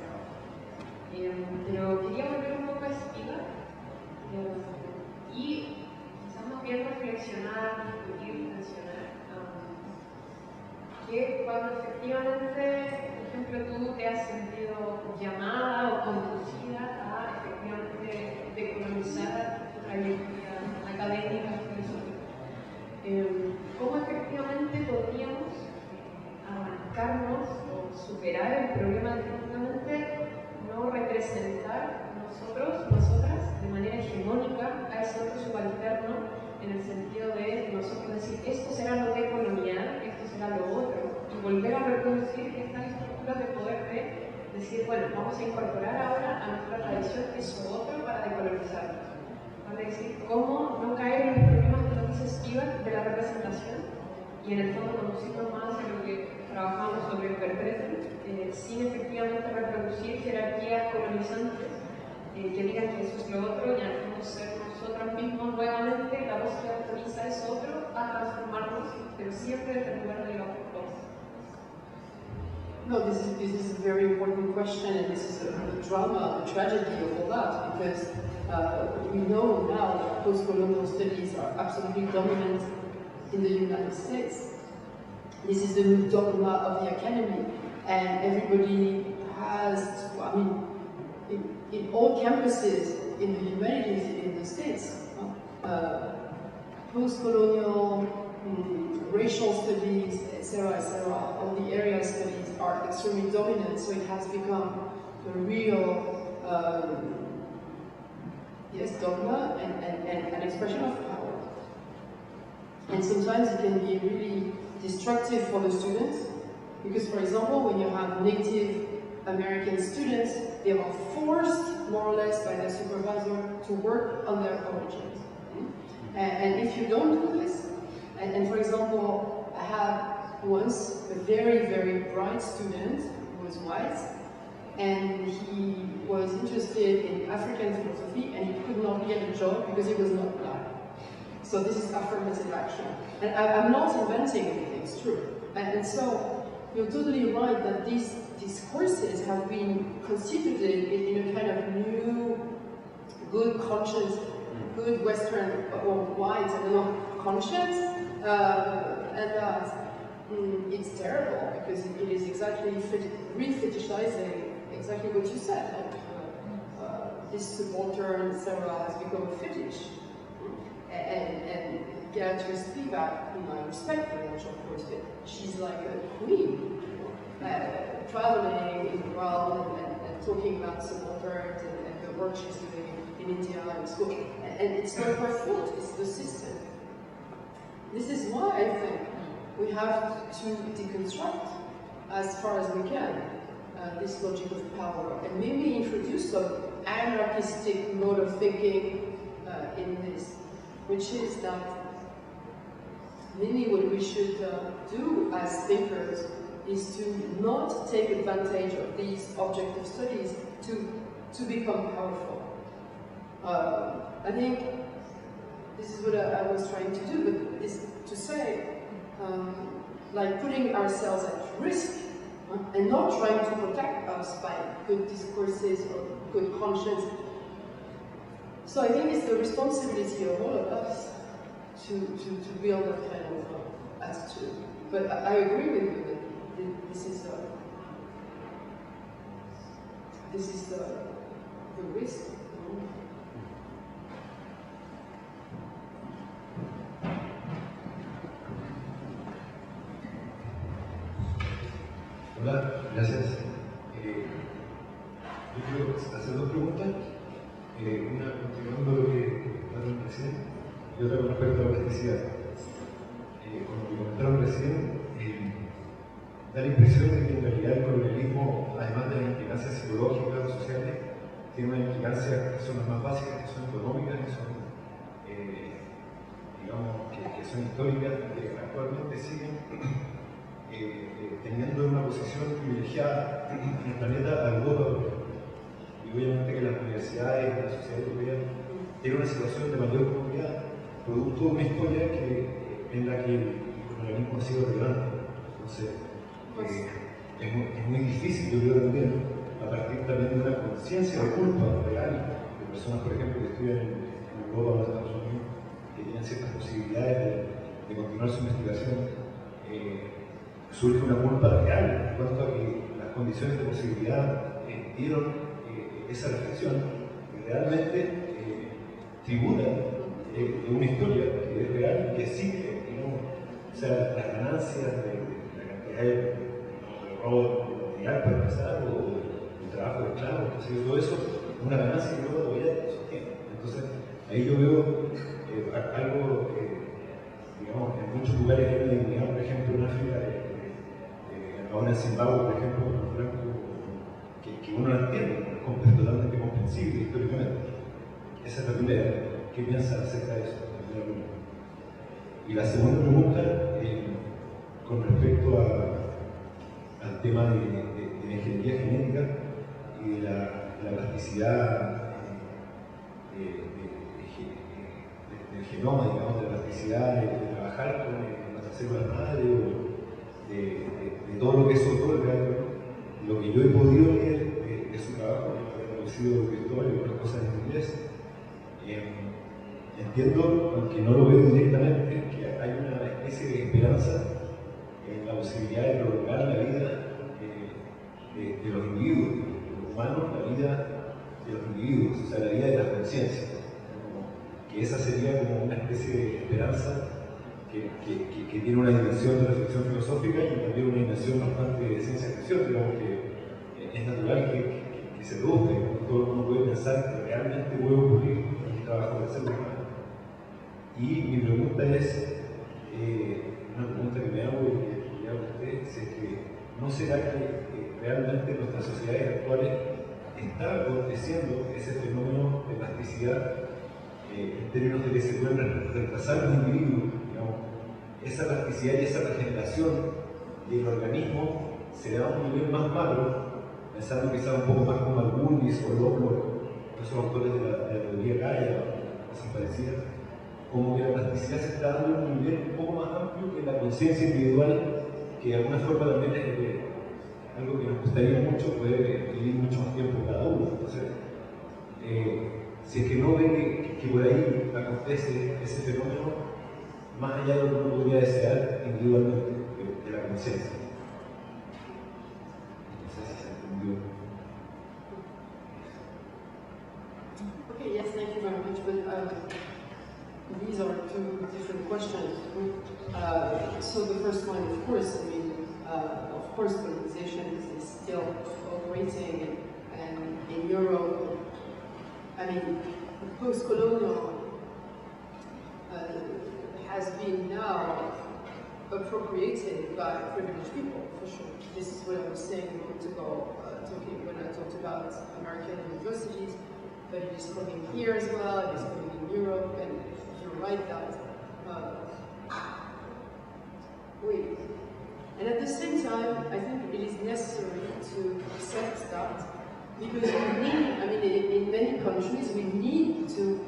Pero quería volver un poco a Spivak y quizás más bien reflexionar, discutir, mencionar que cuando efectivamente, por ejemplo, tú te has sentido llamada o conducida a efectivamente decolonizar tu trayectoria académica, ¿cómo efectivamente podríamos arrancarnos o superar el problema de efectivamente no representar nosotras, de manera hegemónica a ese otro subalterno, en el sentido de nosotros decir esto será lo decolonial, esto será lo otro, y volver a reproducir estas estructuras de poder de decir, bueno, vamos a incorporar ahora a nuestra tradición eso otro para decolonizarnos? Es decir, cómo no caer en los problemas que nos dice Spivak de la representación y en el fondo conducirnos más en lo que trabajamos sobre el perpetuo, sin efectivamente reproducir jerarquías colonizantes que digan que eso es lo otro y en el fondo ser nosotros mismos nuevamente la voz que autoriza eso otro a transformarnos, pero siempre desde el lugar de la voz. No, this is a very important question, and this is the drama, the tragedy of all that, because we know now that post-colonial studies are absolutely dominant in the United States. This is the new dogma of the academy, and everybody has, I mean, in all campuses in the humanities in the States, post-colonial racial studies, etc., all the area studies are extremely dominant, so it has become a real dogma and an expression of power. And sometimes it can be really destructive for the students, because, for example, when you have Native American students, they are forced, more or less, by their supervisor to work on their origins. And if you don't do this, and for example, I had once a very, very bright student who was white, and he was interested in African philosophy, and he could not get a job because he was not black. So this is affirmative action. And I'm not inventing anything, it's true. And so you're totally right that these courses have been constituted in a kind of new, good conscience, good Western or white, I don't know, conscience, and that it's terrible because it is exactly re-fetishizing exactly what you said. Like, this subaltern Sarah has become a fetish, and Gertrude Spivak, whom I respect very much, of course, but she's like a queen, traveling in the world and talking about subalterns and the work she's doing in India and school. And it's not her fault, it's the system. This is why I think we have to deconstruct, as far as we can, this logic of power, and maybe introduce some anarchistic mode of thinking in this, which is that maybe what we should do as thinkers is to not take advantage of these objective studies to become powerful. I think this is what I was trying to do, but is to say, like putting ourselves at risk and not trying to protect us by good discourses or good conscience. So I think it's the responsibility of all of us to build that kind of attitude. But I agree with you that this is the risk. Hola, gracias. Yo quiero hacer dos preguntas. Una continuando lo que comentaron recién y otra con respecto a la plasticidad. Con lo que comentaron recién, da la impresión de que en realidad el colonialismo, además de las implicancias psicológicas o sociales, tiene unas implicancias que son las más básicas, que son económicas, que son, digamos, que son históricas, que actualmente siguen teniendo una posición privilegiada en el planeta a Europa. Y obviamente que las universidades y la sociedad europea tienen una situación de mayor comodidad, producto de una historia en la que el colonialismo ha sido relevante. Entonces, es muy difícil, yo creo también, a partir también de una conciencia de culpa real de personas, por ejemplo, que estudian en Europa o en Estados Unidos, que tienen ciertas posibilidades de continuar su investigación, surge una culpa real en cuanto a que las condiciones de posibilidad dieron esa reflexión que realmente tributa de una historia que es real y que sigue, o sea, las ganancias de la cantidad de robo material para empezar, o el trabajo de esclavos, todo eso es una ganancia que luego todavía sostiene. Entonces, ahí yo veo algo, digamos, en muchos lugares hay una dignidad, por ejemplo, en África, ahora en Zimbabue, por ejemplo, que uno la entiende, es totalmente comprensible históricamente. Esa es la primera. ¿Qué piensas acerca de eso? Y la segunda pregunta, con respecto al tema de la ingeniería genética y de la plasticidad del genoma, digamos, de la plasticidad de trabajar con las células madre o de todo lo que eso otorga, lo que yo he podido leer de su trabajo, he traducido Cristóbal y otras cosas en inglés. Entiendo, aunque no lo veo directamente, que hay una especie de esperanza en la posibilidad de prolongar la vida de los individuos, de los humanos, la vida de los individuos, o sea, la vida de las conciencias. Que esa sería como una especie de esperanza que tiene una dimensión de reflexión filosófica y también una dimensión bastante de ciencia ficción, digamos que es natural que se produzca, todo el mundo puede pensar que realmente puede ocurrir en el trabajo del ser humano. Y mi pregunta es, una pregunta que me hago y que le hago a usted, si es que ¿no será que realmente nuestras sociedades actuales está aconteciendo ese fenómeno de plasticidad en términos de que se pueden retrasar los individuos, digamos, esa plasticidad y esa regeneración del organismo se da a un nivel más macro, pensando quizá un poco más como Albunis o Locke, esos autores de la teoría Gaia o cosas parecidas, como que la plasticidad se está dando a un nivel un poco más amplio que la conciencia individual, que de alguna forma también es algo que nos gustaría mucho poder vivir mucho más tiempo cada uno. Entonces, si es que no ve que por ahí acontece ese fenómeno, más allá de lo que uno podría desear individualmente de la conciencia. No sé si se entendió. Okay, yes, thank you very much. But these are two different questions. So the first one, of course, I mean, of course, colonization is still operating, and in Europe, I mean, post-colonial has been now appropriated by privileged people, for sure. This is what I was saying a moment ago, when I talked about American universities, but it is coming here as well, it is coming in Europe, and you're right that and at the same time, I think it is necessary to accept that, because we need, I mean, in many countries, we need to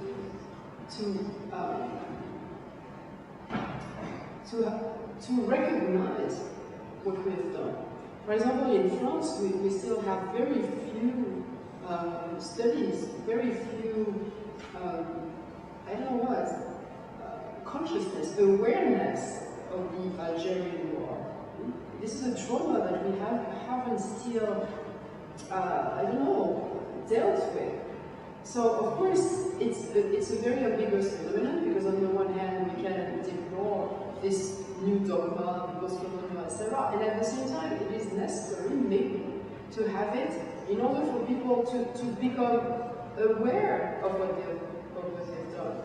recognize what we have done. For example, in France, we still have very few studies, very few, I don't know what, consciousness, awareness of the Algerian War. This is a trauma that we haven't still, I don't know, dealt with. So of course, it's a very ambiguous phenomenon, because on the one hand, we can deplore this new dogma, post-colonial, etc. And at the same time, it is necessary, maybe, to have it in order for people to become aware of what they've done.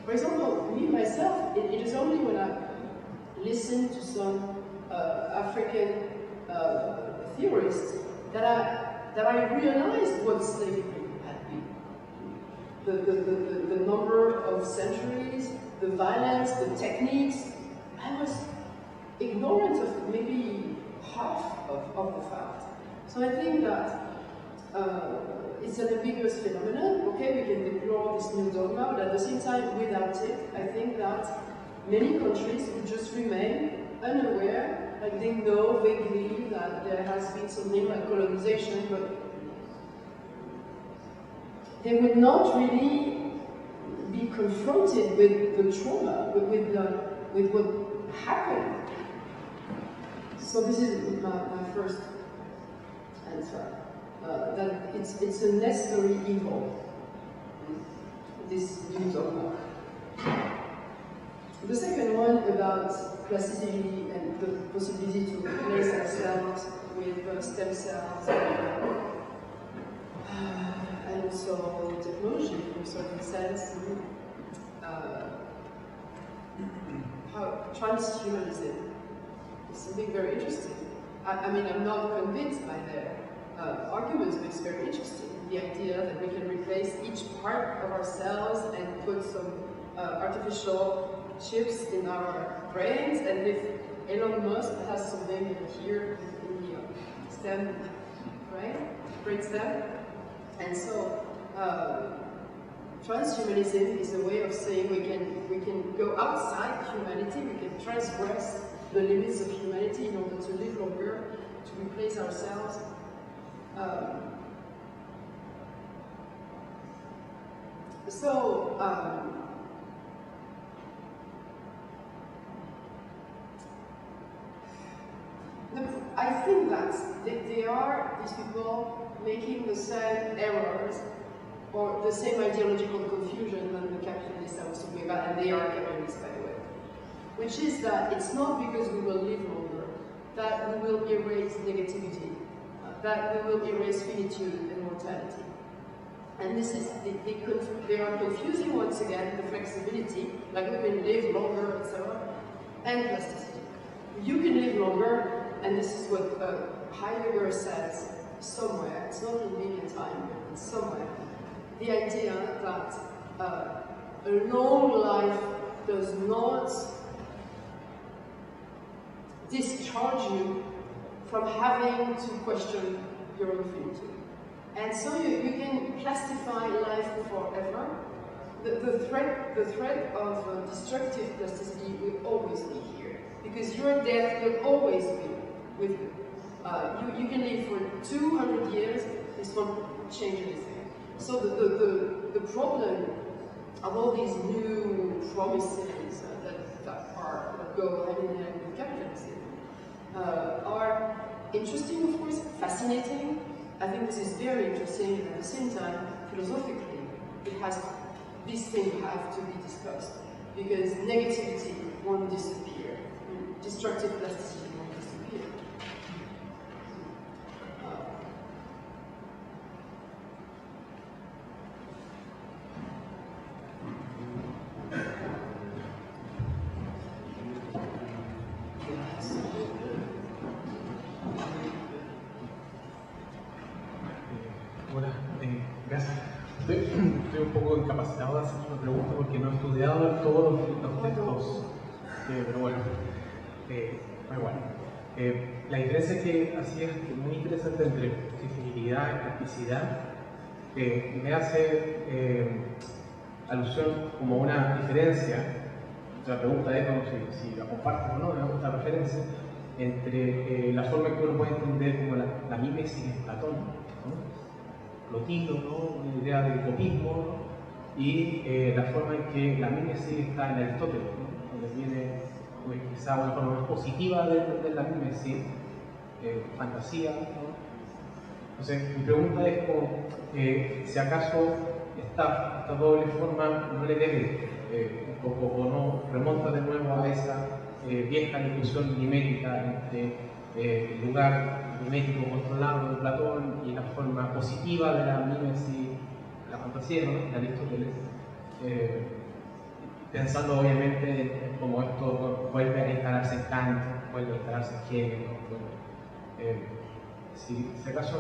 For example, me, myself, it is only when I listen to some African theorists that I realized what slavery had been. The number of centuries, the violence, the techniques. I was ignorant of maybe half of the fact. So I think that it's an ambiguous phenomenon. Okay, we can deplore this new dogma, but at the same time, without it, I think that many countries would just remain unaware, like they know vaguely that there has been something like colonization, but they would not really be confronted with the trauma, with what happened. So this is my first answer. That it's a necessary evil, this new dogma. The second one about plasticity and the possibility to replace ourselves with stem cells and also technology in a certain sense. How transhumanism is something very interesting. I mean, I'm not convinced by their arguments, but it's very interesting. The idea that we can replace each part of ourselves and put some artificial chips in our brains, and if Elon Musk has something here in the stem, right? Brain stem. And so transhumanism is a way of saying we can go outside humanity, we can transgress the limits of humanity in order to live longer, to replace ourselves. I think that they are, these people, making the same errors or the same ideological confusion than the capitalists I was talking about, and they are capitalists, by the way. Which is that it's not because we will live longer that we will erase negativity, that we will erase finitude and mortality. And this is, they are confusing once again the flexibility, like we can live longer, etc., and plasticity. You can live longer, and this is what Heidegger says somewhere, it's not in linear time, but it's somewhere. The idea that a long life does not discharge you from having to question your own finitude. And so you can plastify life forever. The threat of destructive plasticity will always be here, because your death will always be with you. You can live for 200 years, this won't change anything. So the problem of all these new promises that go hand in hand with capitalism are interesting, of course, fascinating. I think this is very interesting, and at the same time, philosophically, these things have to be discussed, because negativity won't disappear, destructive plasticity won't disappear. Gracias. Estoy un poco incapacitado de hacer una pregunta porque no he estudiado todos los textos, pero bueno, igual. La diferencia que hacías muy interesante entre flexibilidad y plasticidad me hace alusión como una diferencia. La pregunta es si la compartes o no, esta referencia entre la forma que uno puede entender como la mímesis en Platón, ¿no? Plotino, ¿no? Una idea de utopismo, ¿no? Y la forma en que la mímesis está en Aristóteles, ¿no? Donde viene quizá una forma más positiva de la mímesis, fantasía, ¿no? Entonces, mi pregunta es como, si acaso esta doble forma no le debe un poco, o no remonta de nuevo a esa vieja discusión mimética entre el lugar mimético controlado de Platón y la forma positiva de la mímesis, la fantasía, ¿no? De Aristóteles, pensando obviamente en cómo esto vuelve a instalarse en Kant, vuelve a instalarse en Hegel, ¿no? Si acaso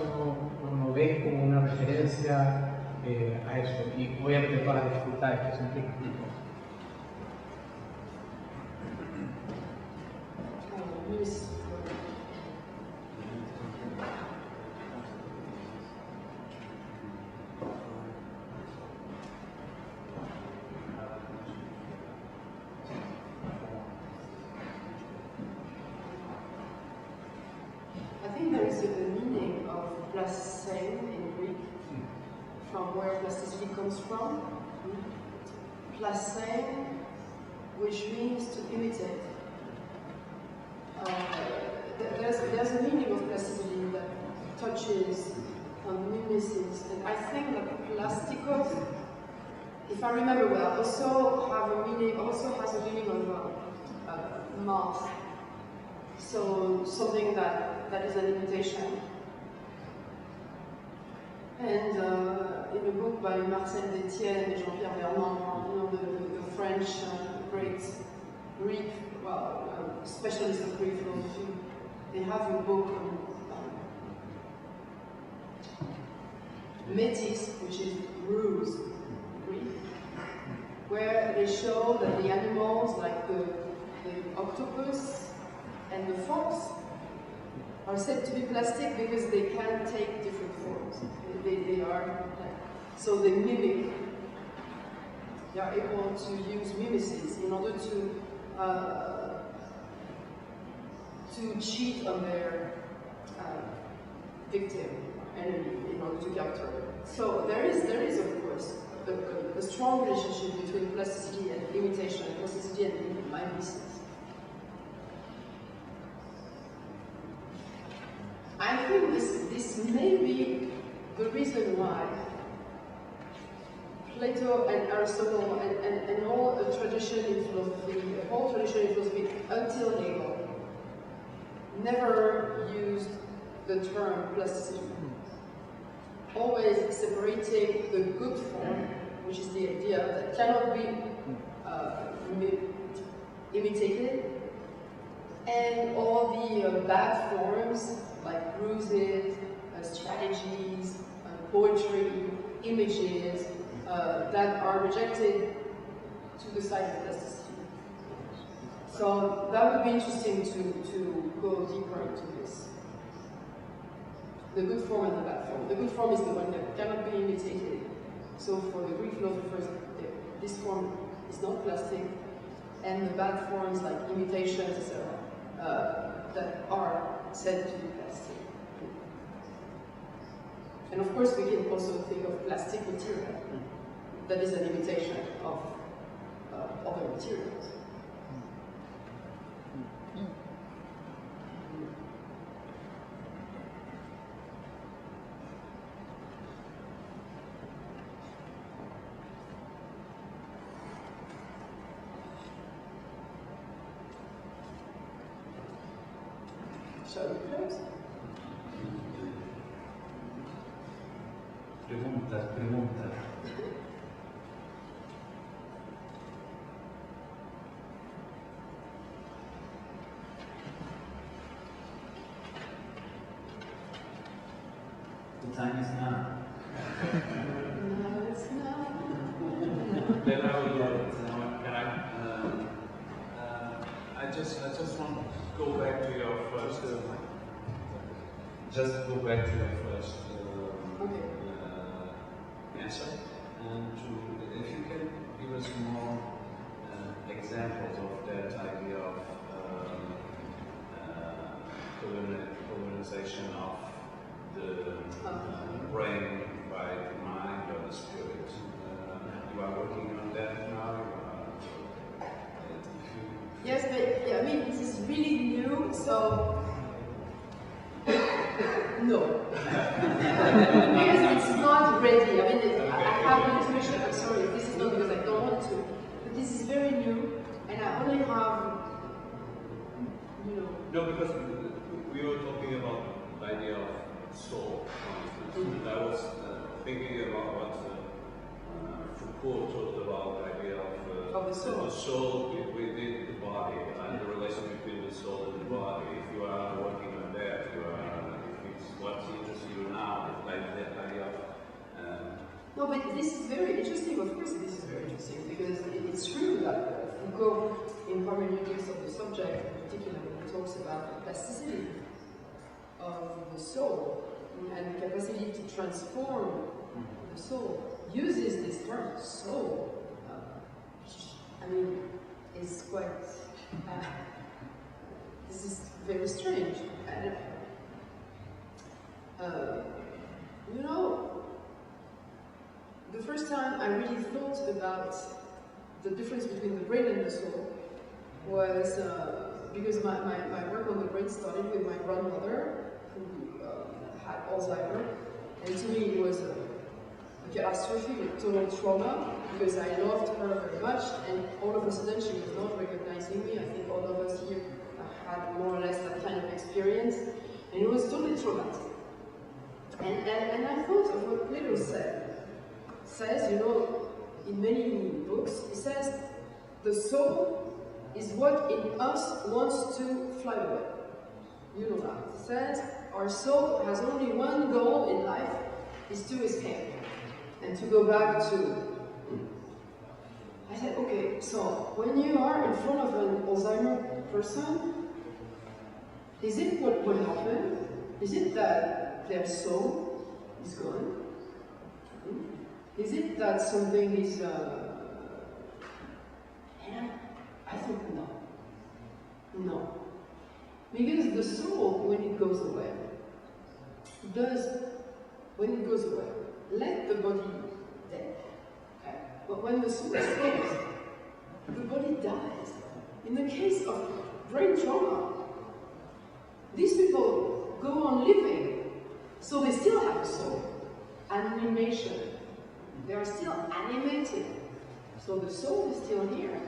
no ves como una referencia a eso, y obviamente todas las dificultades que eso implica. I think there is a meaning of plasticity in Greek, from where plasticity comes from. Plasticity, which means to imitate. There's a meaning of plasticity that touches on mimesis, and I think that plastikos, if I remember well, also has a meaning of mask. So something that is an imitation. And in a book by Marcel Détienne and Jean-Pierre Bernard, the French great Greek, specialist of Greek philosophy, they have a book on métis, which is ruse, Greek, where they show that the animals, like the octopus and the fox, are said to be plastic because they can take different forms. They are, so they mimic. They are able to use mimesis in order to cheat on their victim, enemy, in order to capture them. So there is of course a strong relationship between plasticity and imitation, and plasticity and mimesis. I think this may be the reason why Plato and Aristotle and all the tradition in philosophy, the whole tradition in philosophy until Hegel, never used the term plasticity. Always separating the good form, which is the idea that cannot be imitated, and all the bad forms like ruses, strategies, poetry, images that are rejected to the side of plasticity. So that would be interesting to go deeper into this. The good form and the bad form. The good form is the one that cannot be imitated. So for the Greek philosophers, this form is not plastic, and the bad forms like imitations, etc., that are said to be plastic. And of course, we can also think of plastic material that is an imitation of other materials. Shall we close? Preguntas. The time is now. No, it's not. Then I would I just want to go back to your first. Just go back to your first answer, and if you can give us more examples of that idea of colonization of the brain by the mind or the spirit. You are working on that now. Yes, but yeah, I mean, this is really new, so no. Because it's not ready. I mean, I have the intuition, I'm sorry, this is not because I don't want to, but this is very new, and I only have, No, because we were talking about the idea of soul, for instance, and I was thinking about what Foucault talked about, the idea of the soul. The soul within the body, and the relation between the soul and the body. If you are working on that, you are what's interesting you now, like the idea of no, but this is very interesting. Of course, this is very interesting because it's true that Foucault, in hermeneutics of the subject, in particular, when he talks about the plasticity of the soul and the capacity to transform the soul, uses this term soul. I mean, it's quite. This is very strange. And, you know. The first time I really thought about the difference between the brain and the soul was because my work on the brain started with my grandmother who had Alzheimer's, and to me it was a catastrophe, a total trauma, because I loved her very much, and all of a sudden she was not recognizing me. I think all of us here had more or less that kind of experience, and it was totally traumatic. And I thought of what Plato says, you know, in many books, he says, the soul is what in us wants to fly away. You know that. He says, our soul has only one goal in life, is to escape, and to go back to. I said, okay, so when you are in front of an Alzheimer's person, is it what will happen? Is it that their soul is gone? Is it that something is, and I think no. No. Because the soul, when it goes away, let the body dead. Okay? But when the soul escapes, the body dies. In the case of brain trauma, these people go on living, so they still have a soul. Animation. They are still animated. So the soul is still here.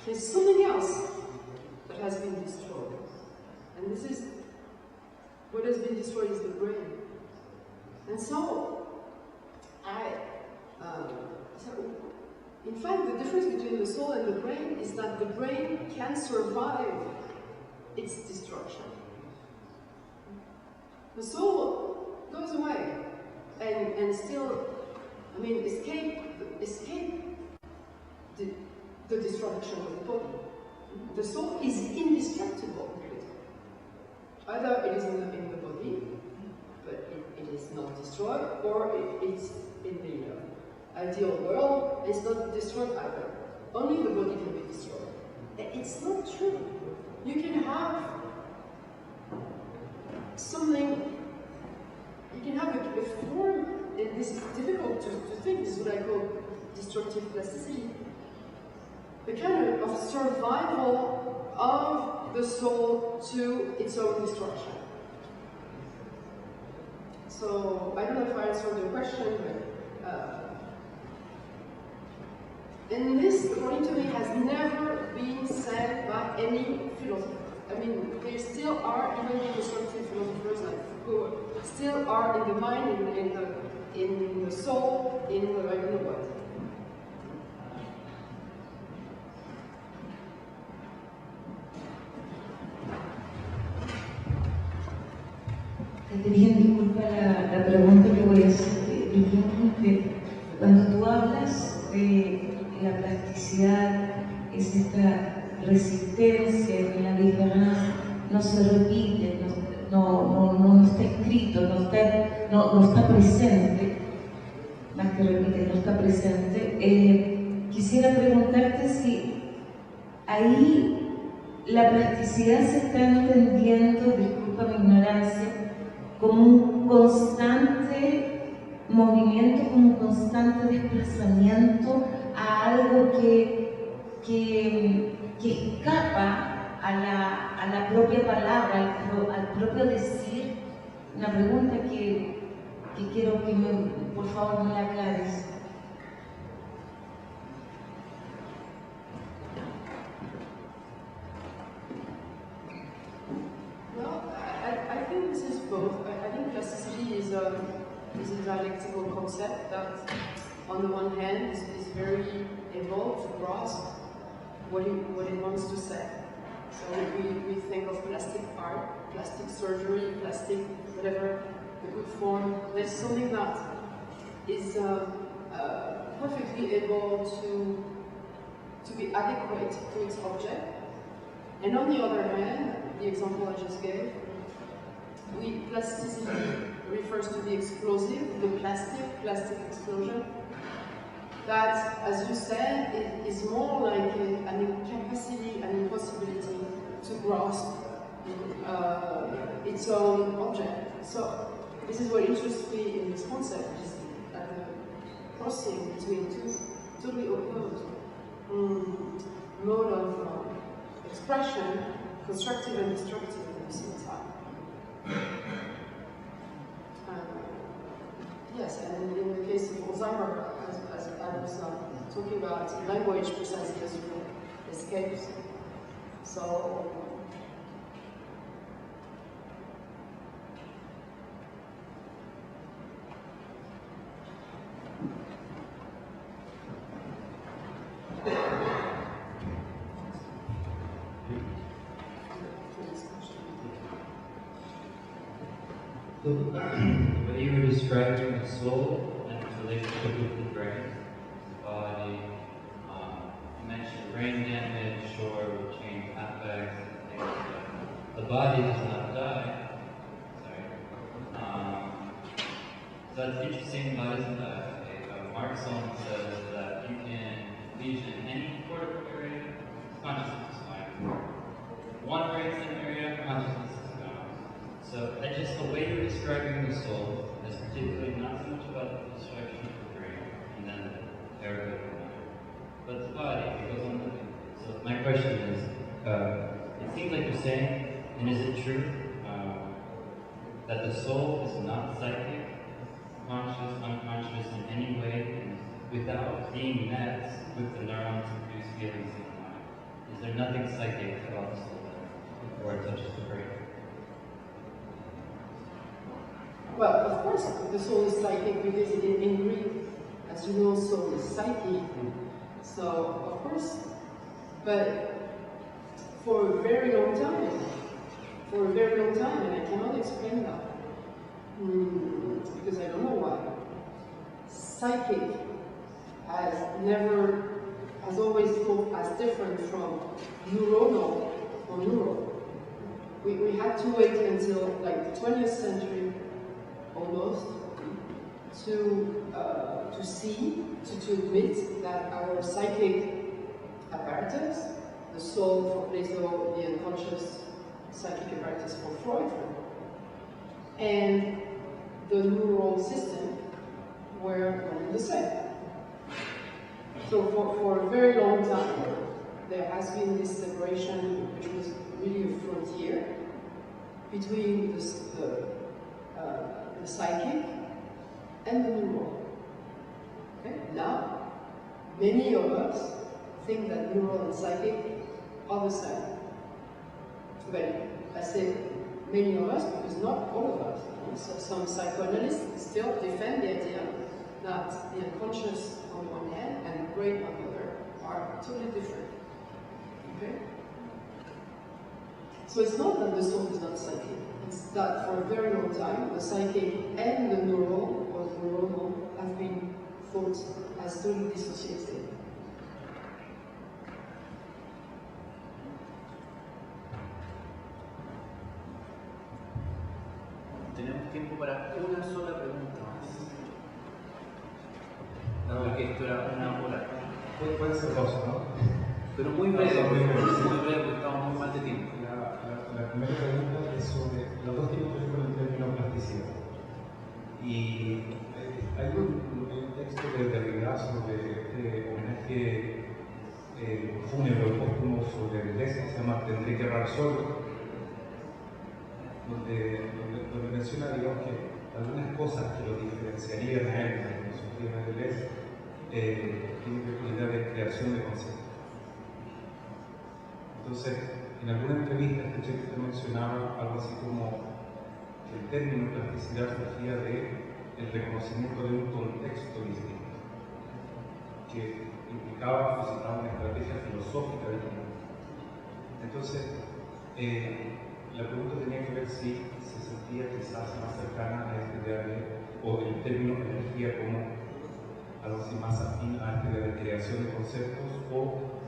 There's something else that has been destroyed. And this is, what has been destroyed is the brain. And so, in fact, the difference between the soul and the brain is that the brain can survive its destruction. The soul goes away and still, I mean, escape the destruction of the body. The soul is indestructible. Either it is in the body, but it is not destroyed, or it's in the ideal world, it's not destroyed either. Only the body can be destroyed. It's not true. You can have something, you can have a form, and this is difficult to think, this is what I call destructive plasticity, the kind of survival of the soul to its own destruction. So, I don't know if I answered your question, but and this, according to me, has never been said by any philosopher. I mean, there still are, even the destructive philosophers like Foucault, still are in the mind, in the soul, in the I don't know what. Te pido disculpa la pregunta que voy a hacer. Cuando tú hablas de la plasticidad, es esta resistencia que la diferencia no se repite, no está escrito, no está presente, más que repite, no está presente. Quisiera preguntarte si ahí la plasticidad se está entendiendo, disculpa mi ignorancia, como un constante movimiento, como un constante desplazamiento a algo que escapa a la propia palabra, al propio decir. Una pregunta que quiero que por favor me la aclares. I think this is both. I think plasticity is a dialectical concept that, on the one hand, is very able to grasp what it wants to say. So we think of plastic art, plastic surgery, plastic whatever, the good form. There's something that is perfectly able to be adequate to its object. And on the other hand, the example I just gave, plasticity refers to the explosive, the plastic explosion. That, as you said, is more like an incapacity, an impossibility to grasp its own object. So this is what interests me in this concept, is the crossing between two totally opposed mode of expression, constructive and destructive at the same time. Yes, and in the case of Alzheimer, as I was talking about, language precisely as you escapes. So, when you were describing the soul and its relationship with the brain, the body, you mentioned brain damage or change affects and things like that. The body does not die. Sorry. So that's interesting, the body doesn't die. Mark's song says that you can lesion any cortical area, consciousness is fine. One brainstem area, consciousness is gone. So the way you're describing the soul is particularly not so much about the destruction of the brain and then the ergo, but the body, it goes on living. So my question is, it seems like you're saying, and is it true, that the soul is not psychic, conscious, unconscious in any way, and without being met with the neurons to produce feelings in the mind? Is there nothing psychic about the soul before it touches the brain? well, of course, the soul is psychic because in Greek, as you know, soul is psyche. So, of course, but for a very long time, and I cannot explain that, because I don't know why. Psychic has always thought as different from neuronal or neural. We had to wait until like the 20th century, almost, to admit that our psychic apparatus, the soul for Plato, the unconscious psychic apparatus for Freud, and the neural system were one and the same. So for a very long time, there has been this separation, which was really a frontier between the psychic and the neural. Okay? Now, many of us think that neural and psychic are the same. But I say many of us because not all of us. So some psychoanalysts still defend the idea that the unconscious on one hand and the brain on the other are totally different. Okay? So it's not that the soul is not psychic. It's that for a very long time, the psychic and the neural or the neuronal have been thought as totally dissociated. Tenemos tiempo para una sola pregunta más. Dado que esto era una hora. Puede ser dos, ¿no? Pero muy breve, porque estamos muy mal de tiempo. La primera pregunta es sobre, los dos tienen que ver con el término plasticidad. Y hay un texto de Derrida sobre este homenaje fúnebre póstumo sobre Deleuze que se llama Tendré que errar solo, donde menciona, digamos, que algunas cosas que lo diferenciarían a él de la filosofía de Deleuze tienen que ver con la idea de creación de conceptos. Entonces, en alguna entrevista escuché que usted mencionaba algo así como que el término plasticidad surgía del reconocimiento de un contexto distinto, que implicaba fusionar una estrategia filosófica distinta. Entonces, la pregunta tenía que ver si se sentía quizás más cercana a este idea de, o el término energía como algo así más afín a esta idea de creación de conceptos, o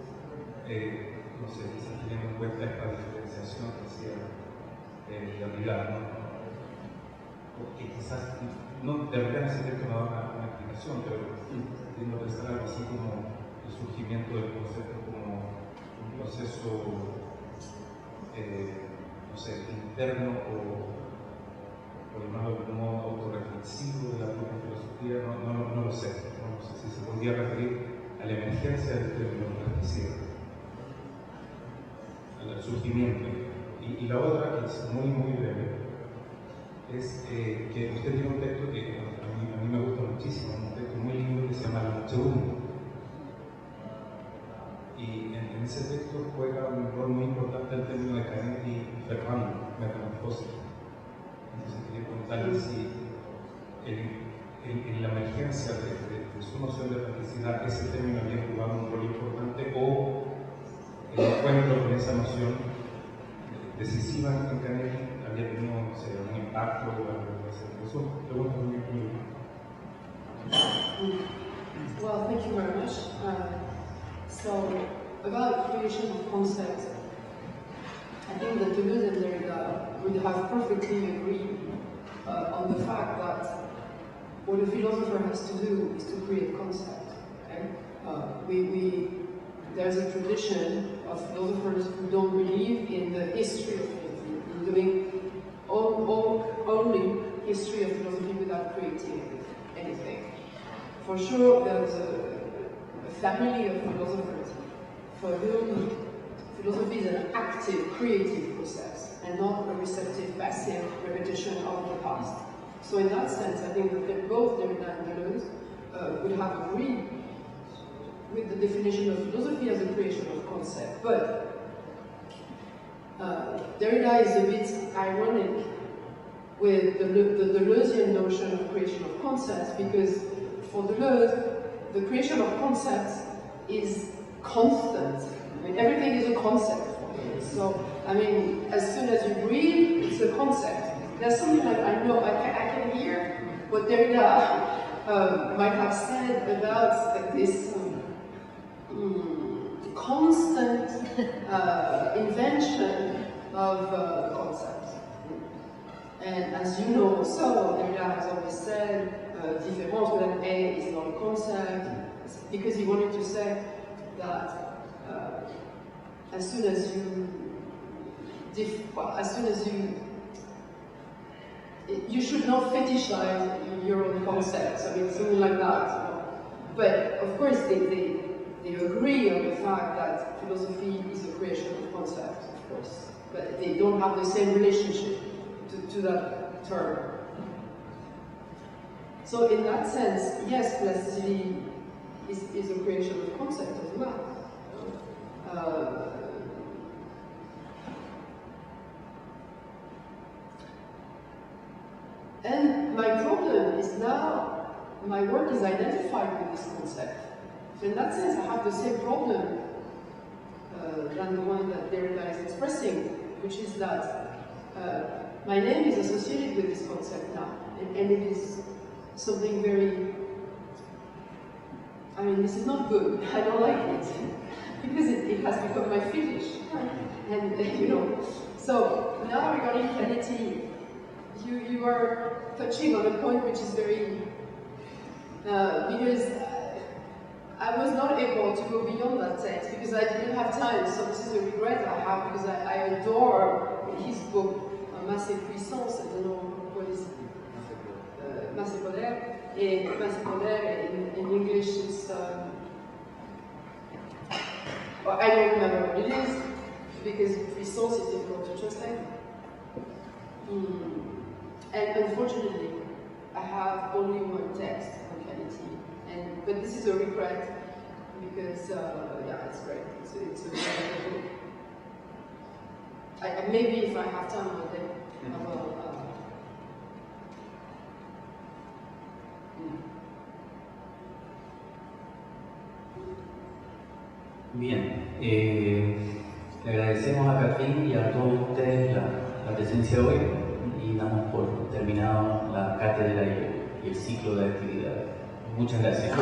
no sé, quizás teniendo en cuenta esta diferenciación que hacía Derrida, ¿no? Porque quizás, no, Derrida en ese texto no da una explicación, pero tiendo a pensar algo así como el surgimiento del concepto como un proceso, no sé, interno o llamarlo de algún modo autorreflexivo de la propia filosofía, no lo sé si se podría referir a la emergencia del término plasticidad, al surgimiento. Y la otra, que es muy breve, es que usted tiene un texto que a mí me gusta muchísimo, un texto muy lindo que se llama La Noche Húmeda. Y en ese texto juega un rol muy importante el término de Canetti y Ferrando, metamorfosis. Entonces quería preguntarle si en la emergencia de su noción de plasticidad ese término había jugado un rol importante, o el encuentro con esa noción decisiva en Canetti había tenido, no sé, un impacto o algo así. Eso pregunta muy bien. Well, thank you very much. So, about creation of concepts, I think that Deleuze and Derrida would have perfectly agreed on the fact that what a philosopher has to do is to create concepts. Okay? There's a tradition of philosophers who don't believe in the history of philosophy, in doing only history of philosophy without creating anything. For sure, there's a family of philosophers for whom philosophy is an active, creative process, and not a receptive, passive repetition of the past. So in that sense, I think that both Derrida and Deleuze would have agreed with the definition of philosophy as a creation of concept. But Derrida is a bit ironic with the Deleuzean notion of creation of concepts, because for Deleuze, the creation of concepts is constant. I mean, everything is a concept for him. So, I mean, as soon as you breathe, it's a concept. There's something like, I can hear what Derrida might have said about this constant invention of concepts. And as you know also, Derrida has always said, différence with an A is not a concept, because he wanted to say that as soon as you should not fetishize your own concepts. I mean, something like that. You know? But of course, they agree on the fact that philosophy is a creation of concepts, of course, but they don't have the same relationship to that term. So in that sense, yes, plasticity is a creation of concept as well. And my problem is now, my work is identified with this concept. So in that sense, I have the same problem than the one that Derrida is expressing, which is that my name is associated with this concept now, and it is something very, I mean, this is not good. I don't like it, because it has become my fetish. And you know, so now regarding Canetti, you are touching on a point which is very, because I was not able to go beyond that text because I didn't have time, so this is a regret I have, because I adore his book, Masse et Puissance, I don't know what is it, Masse Polaire, in English it's, well, I don't remember what it is, because Puissance is difficult to translate. And unfortunately, I have only one text on Canetti, but this is a regret, because yeah, it's great. It's a very good book. Maybe if I have time one day, I will. Bien, le agradecemos a Catherine y a todos ustedes la la presencia hoy y damos por terminado la cátedra y el ciclo de actividades. Muchas gracias.